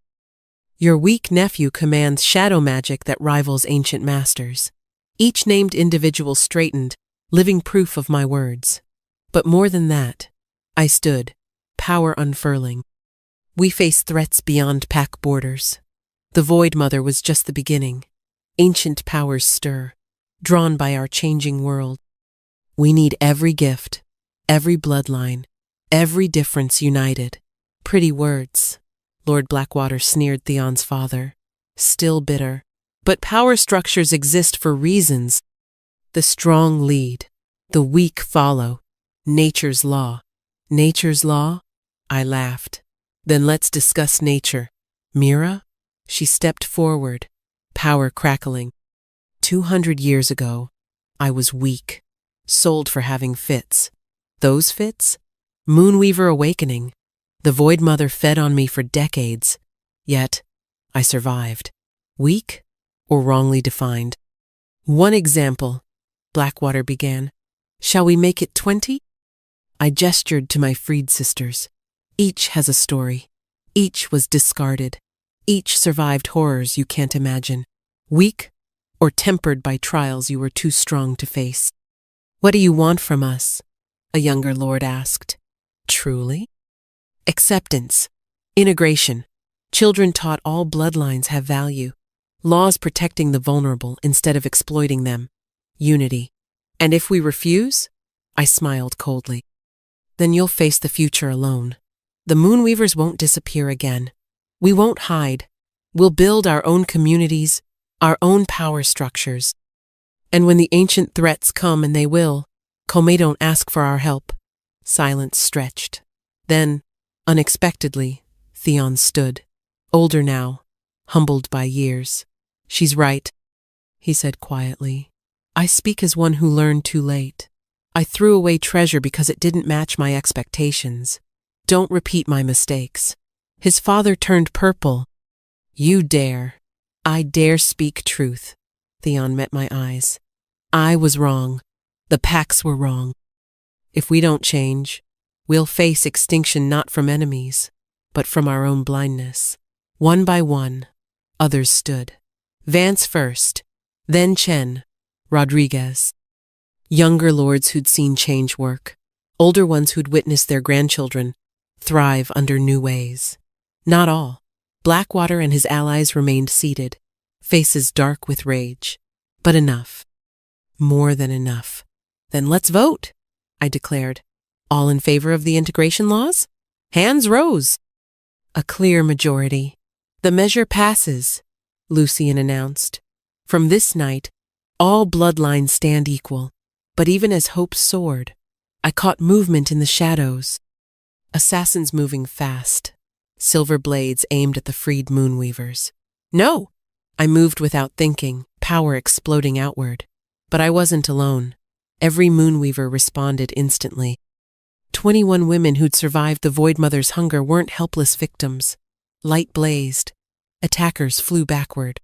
your weak nephew commands shadow magic that rivals ancient masters. Each named individual straightened, living proof of my words. But more than that, I stood, power unfurling. We face threats beyond pack borders. The Void Mother was just the beginning. Ancient powers stir, drawn by our changing world. We need every gift, every bloodline, every difference united. Pretty words, Lord Blackwater sneered Theon's father. Still bitter. But power structures exist for reasons. The strong lead, the weak follow. Nature's law. Nature's law? I laughed. Then let's discuss nature. Mira? She stepped forward, power crackling. 200 years ago, I was weak, sold for having fits. Those fits? Moonweaver awakening. The Void Mother fed on me for decades. Yet, I survived. Weak or wrongly defined? One example, Blackwater began. Shall we make it 20? I gestured to my freed sisters. Each has a story. Each was discarded. Each survived horrors you can't imagine. Weak or tempered by trials you were too strong to face. What do you want from us? A younger lord asked. Truly? Acceptance. Integration. Children taught all bloodlines have value. Laws protecting the vulnerable instead of exploiting them. Unity. And if we refuse? I smiled coldly. Then you'll face the future alone. The Moonweavers won't disappear again. We won't hide. We'll build our own communities, our own power structures. And when the ancient threats come, and they will, Kome don't ask for our help. Silence stretched. Then, unexpectedly, Theon stood. Older now, humbled by years. She's right, he said quietly. I speak as one who learned too late. I threw away treasure because it didn't match my expectations. Don't repeat my mistakes. His father turned purple. You dare. I dare speak truth. Theon met my eyes. I was wrong. The packs were wrong. If we don't change, we'll face extinction not from enemies, but from our own blindness. One by one, others stood. Vance first, then Chen, Rodriguez. Younger lords who'd seen change work, older ones who'd witnessed their grandchildren thrive under new ways. Not all. Blackwater and his allies remained seated, faces dark with rage. But enough. More than enough. Then let's vote, I declared. All in favor of the integration laws? Hands rose. A clear majority. The measure passes, Lucian announced. From this night, all bloodlines stand equal. But even as hope soared, I caught movement in the shadows. Assassins moving fast. Silver blades aimed at the freed Moonweavers. No! I moved without thinking, power exploding outward. But I wasn't alone. Every Moonweaver responded instantly. 21 women who'd survived the Void Mother's hunger weren't helpless victims. Light blazed. Attackers flew backward.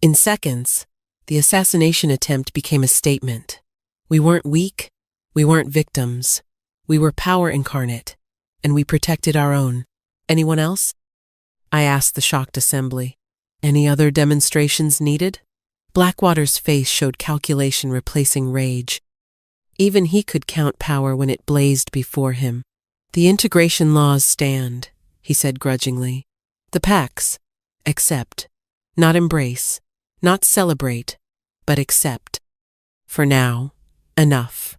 In seconds, The assassination attempt became a statement. We weren't weak, we weren't victims. We were power incarnate, and we protected our own. Anyone else? I asked the shocked assembly. Any other demonstrations needed? Blackwater's face showed calculation replacing rage. Even he could count power when it blazed before him. The integration laws stand, he said grudgingly. The pacts, accept, not embrace, not celebrate, but accept. For now, enough.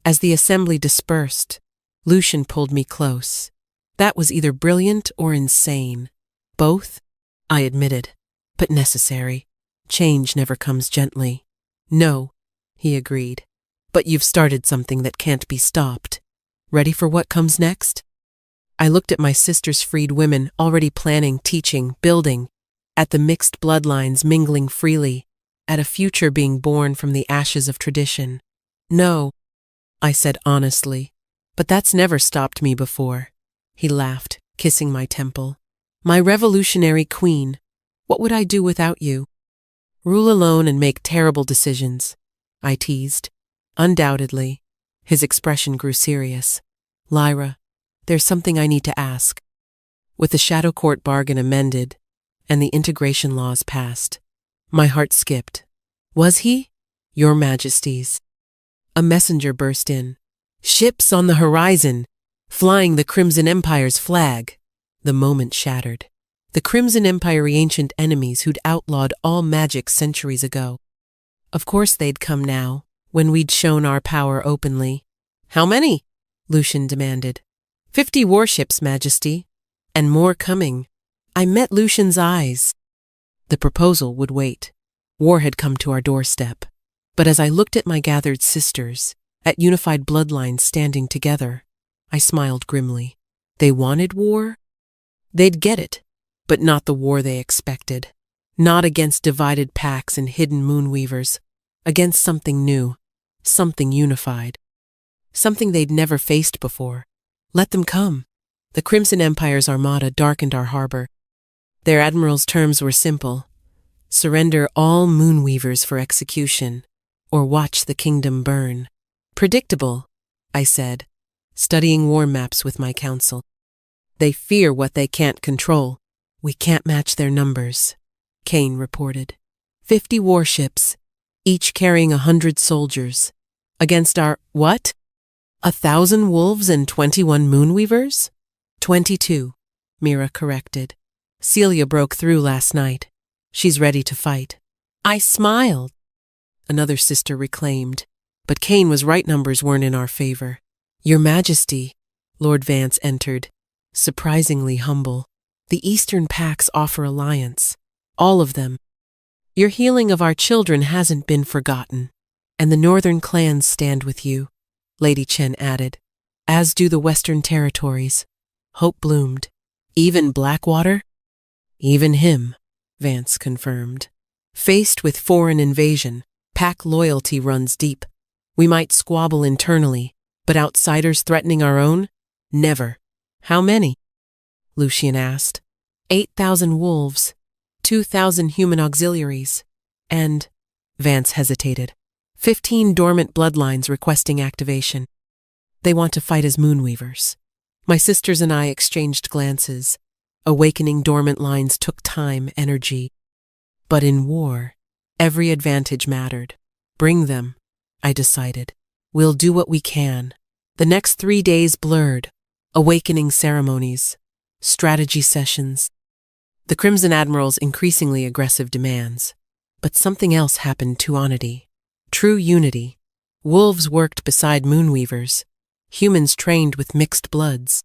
As the assembly dispersed, Lucian pulled me close. That was either brilliant or insane. Both, I admitted, but necessary. Change never comes gently. No, he agreed. But you've started something that can't be stopped. Ready for what comes next? I looked at my sister's freed women already planning, teaching, building, at the mixed bloodlines mingling freely, at a future being born from the ashes of tradition. No, I said honestly, but that's never stopped me before. He laughed, kissing my temple. My revolutionary queen, what would I do without you? Rule alone and make terrible decisions, I teased. Undoubtedly. His expression grew serious. Lyra, there's something I need to ask. With the Shadow Court bargain amended and the integration laws passed, my heart skipped. Was he? Your Majesties. A messenger burst in. Ships on the horizon, flying the Crimson Empire's flag. The moment shattered. The Crimson Empire, ancient enemies who'd outlawed all magic centuries ago. Of course they'd come now, when we'd shown our power openly. How many? Lucian demanded. 50 warships, Majesty. And more coming. I met Lucian's eyes. The proposal would wait. War had come to our doorstep. But as I looked at my gathered sisters, at unified bloodlines standing together, I smiled grimly. They wanted war? They'd get it, but not the war they expected. Not against divided packs and hidden moonweavers, against something new, something unified. Something they'd never faced before. Let them come. The Crimson Empire's armada darkened our harbor. Their admiral's terms were simple. Surrender all moonweavers for execution, or watch the kingdom burn. Predictable, I said, studying war maps with my council. They fear what they can't control. We can't match their numbers, Kane reported. 50 warships, each carrying 100 soldiers, against our, what? 1,000 wolves and 21 moonweavers? 22, Mira corrected. Celia broke through last night. She's ready to fight. I smiled. Another sister reclaimed, but Kane was right, numbers weren't in our favor. Your Majesty, Lord Vance entered, surprisingly humble. The Eastern Pacts offer alliance, all of them. Your healing of our children hasn't been forgotten, and the Northern clans stand with you, Lady Chen added, as do the Western territories. Hope bloomed. Even Blackwater? Even him, Vance confirmed. Faced with foreign invasion, Pack loyalty runs deep. We might squabble internally, but outsiders threatening our own? Never. How many? Lucian asked. 8,000 wolves, 2,000 human auxiliaries, and, Vance hesitated, 15 dormant bloodlines requesting activation. They want to fight as moonweavers. My sisters and I exchanged glances. Awakening dormant lines took time, energy. But in war, every advantage mattered. Bring them, I decided. We'll do what we can. The next 3 days blurred. Awakening ceremonies, strategy sessions. The Crimson Admiral's increasingly aggressive demands. But something else happened to Onity. True unity. Wolves worked beside moonweavers. Humans trained with mixed bloods.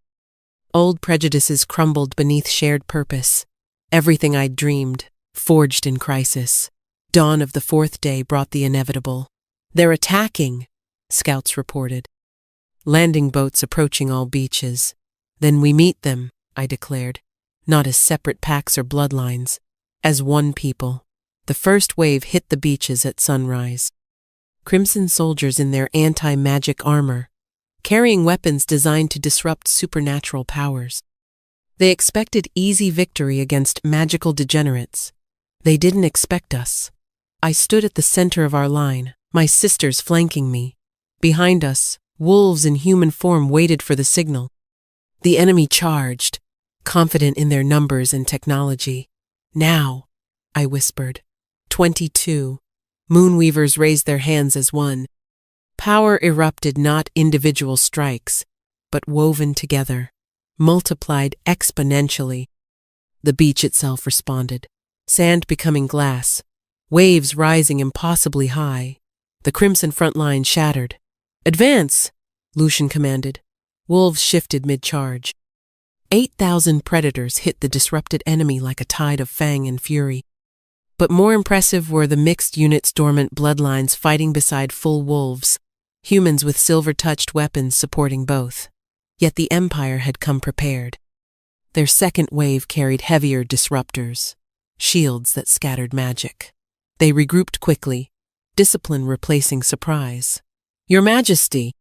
Old prejudices crumbled beneath shared purpose. Everything I'd dreamed, forged in crisis. Dawn of the 4th day brought the inevitable. They're attacking, scouts reported. Landing boats approaching all beaches. Then we meet them, I declared. Not as separate packs or bloodlines. As one people. The first wave hit the beaches at sunrise. Crimson soldiers in their anti-magic armor, carrying weapons designed to disrupt supernatural powers. They expected easy victory against magical degenerates. They didn't expect us. I stood at the center of our line, my sisters flanking me. Behind us, wolves in human form waited for the signal. The enemy charged, confident in their numbers and technology. Now, I whispered. 22. Moonweavers raised their hands as one. Power erupted, not individual strikes, but woven together, multiplied exponentially. The beach itself responded, sand becoming glass, waves rising impossibly high. The crimson front line shattered. "Advance!" Lucian commanded. Wolves shifted mid-charge. 8,000 predators hit the disrupted enemy like a tide of fang and fury. But more impressive were the mixed units' dormant bloodlines fighting beside full wolves, humans with silver-touched weapons supporting both. Yet the Empire had come prepared. Their second wave carried heavier disruptors, shields that scattered magic. They regrouped quickly, discipline replacing surprise. "Your Majesty!"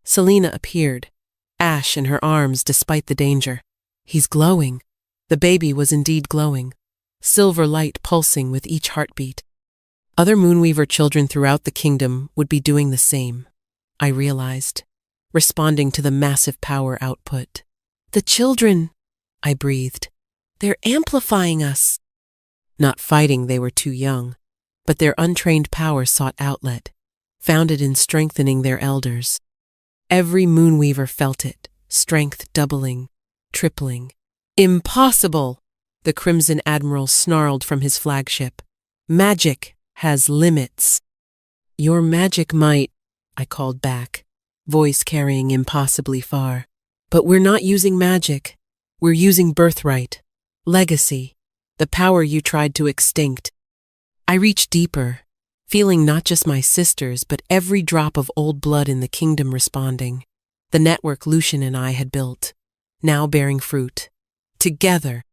Selena appeared, ash in her arms despite the danger. "He's glowing." The baby was indeed glowing, silver light pulsing with each heartbeat. Other Moonweaver children throughout the kingdom would be doing the same, I realized, responding to the massive power output. "The children," I breathed. "They're amplifying us." Not fighting, they were too young, but their untrained power sought outlet, found it in strengthening their elders. Every Moonweaver felt it, strength doubling, tripling. "Impossible!" The Crimson Admiral snarled from his flagship. "Magic has limits." "Your magic might," I called back, voice carrying impossibly far. "But we're not using magic. We're using birthright, legacy, the power you tried to extinct." I reached deeper, feeling not just my sisters, but every drop of old blood in the kingdom responding. The network Lucian and I had built, now bearing fruit. Together,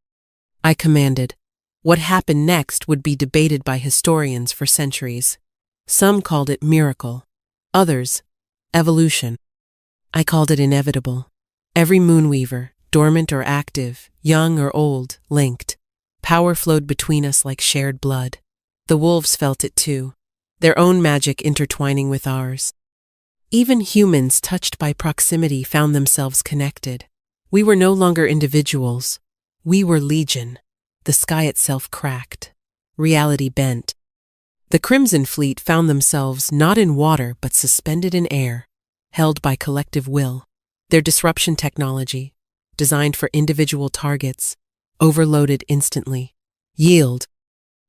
I commanded. What happened next would be debated by historians for centuries. Some called it miracle, others, evolution. I called it inevitable. Every Moonweaver, dormant or active, young or old, linked. Power flowed between us like shared blood. The wolves felt it too, their own magic intertwining with ours. Even humans touched by proximity found themselves connected. We were no longer individuals. We were legion. The sky itself cracked. Reality bent. The Crimson Fleet found themselves not in water but suspended in air, held by collective will. Their disruption technology, designed for individual targets, overloaded instantly. "Yield,"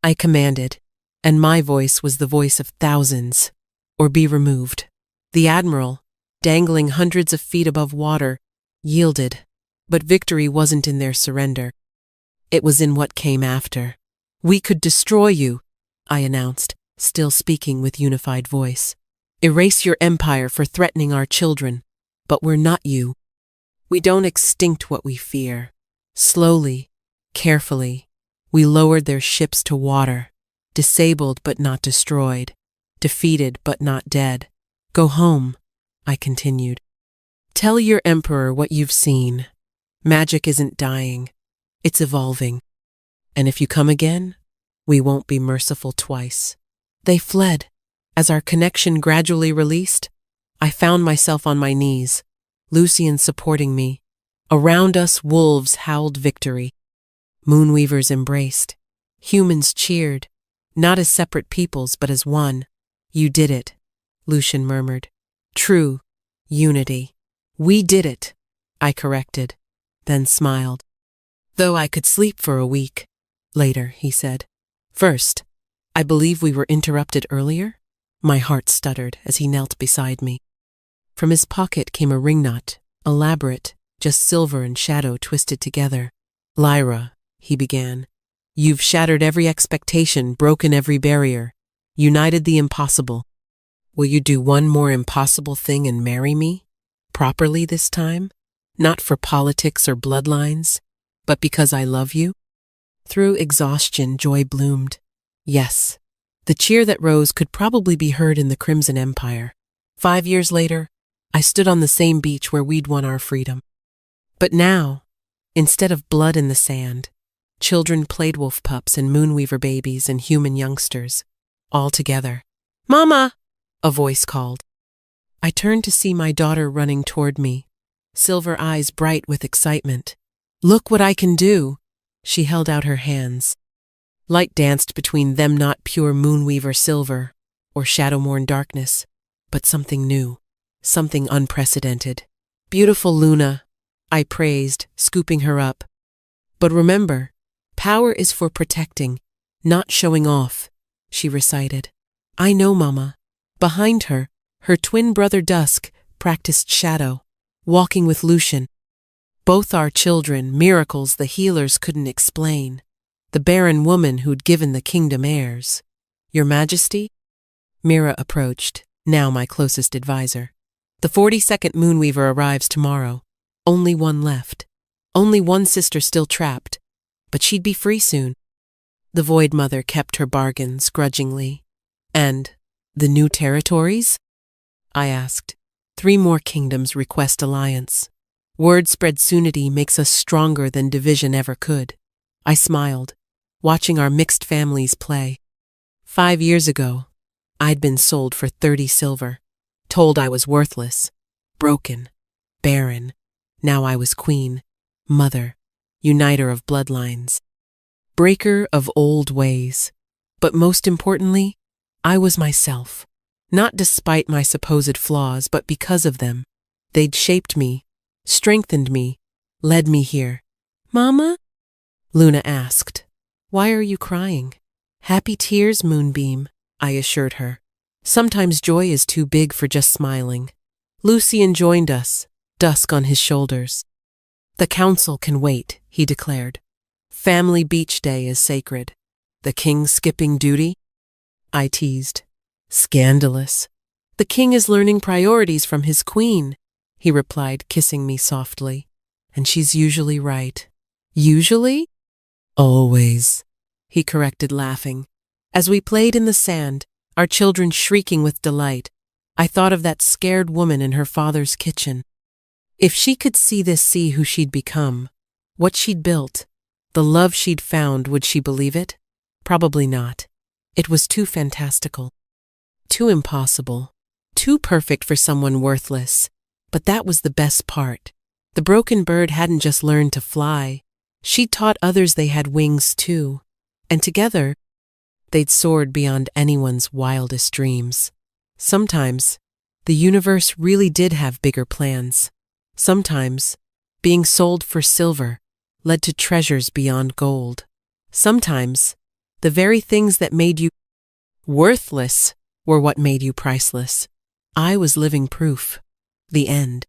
I commanded, and my voice was the voice of thousands, or be removed. The Admiral, dangling hundreds of feet above water, yielded, but victory wasn't in their surrender. It was in what came after. "We could destroy you," I announced, still speaking with unified voice. "Erase your empire for threatening our children, but we're not you. We don't extinct what we fear." Slowly, carefully, we lowered their ships to water, disabled but not destroyed, defeated but not dead. "Go home," I continued. "Tell your emperor what you've seen. Magic isn't dying, it's evolving. And if you come again, we won't be merciful twice." They fled. As our connection gradually released, I found myself on my knees, Lucian supporting me. Around us, wolves howled victory. Moonweavers embraced. Humans cheered, not as separate peoples, but as one. "You did it," Lucian murmured. "True unity." "We did it," I corrected, then smiled. "Though I could sleep for a week." Later, he said. "First, I believe we were interrupted earlier." My heart stuttered as he knelt beside me. From his pocket came a ring knot, elaborate, just silver and shadow twisted together. "Lyra," he began, "you've shattered every expectation, broken every barrier, united the impossible. Will you do one more impossible thing and marry me? Properly this time? Not for politics or bloodlines, but because I love you?" Through exhaustion, joy bloomed. Yes, the cheer that rose could probably be heard in the Crimson Empire. 5 years later, I stood on the same beach where we'd won our freedom. But now, instead of blood in the sand, children played wolf pups and Moonweaver babies and human youngsters. all together. "Mama!" a voice called. I turned to see my daughter running toward me, silver eyes bright with excitement. "Look what I can do!" She held out her hands. Light danced between them, not pure moonweaver silver or shadow-worn darkness, but something new, something unprecedented. "Beautiful Luna," I praised, scooping her up. "But remember, power is for protecting, not showing off," she recited. "I know, Mama." Behind her, her twin brother Dusk practiced shadow, walking with Lucian. Both our children, miracles the healers couldn't explain. The barren woman who'd given the kingdom heirs. "Your Majesty?" Mira approached, now my closest advisor. "The 42nd Moonweaver arrives tomorrow. Only one left. Only one sister still trapped. But she'd be free soon." The Void Mother kept her bargains grudgingly. "And the new territories?" I asked. "3 more kingdoms request alliance. Word-spread soonity makes us stronger than division ever could." I smiled, watching our mixed families play. 5 years ago, I'd been sold for 30 silver, told I was worthless, broken, barren. Now I was queen, mother, uniter of bloodlines, breaker of old ways. But most importantly, I was myself. Not despite my supposed flaws, but because of them. They'd shaped me, strengthened me, led me here. "Mama?" Luna asked. "Why are you crying?" "Happy tears, Moonbeam," I assured her. "Sometimes joy is too big for just smiling." Lucian joined us, Dusk on his shoulders. "The council can wait," he declared. "Family beach day is sacred. The king skipping duty?" I teased. "Scandalous. The king is learning priorities from his queen," he replied, kissing me softly. "And she's usually right." "Usually?" "Always," he corrected, laughing. As we played in the sand, our children shrieking with delight, I thought of that scared woman in her father's kitchen. If she could see this, see who she'd become, what she'd built, the love she'd found, would she believe it? Probably not. It was too fantastical. Too impossible. Too perfect for someone worthless. But that was the best part. The broken bird hadn't just learned to fly. She'd taught others they had wings too. And together, they'd soared beyond anyone's wildest dreams. Sometimes, the universe really did have bigger plans. Sometimes, being sold for silver led to treasures beyond gold. Sometimes, the very things that made you worthless were what made you priceless. I was living proof. The end.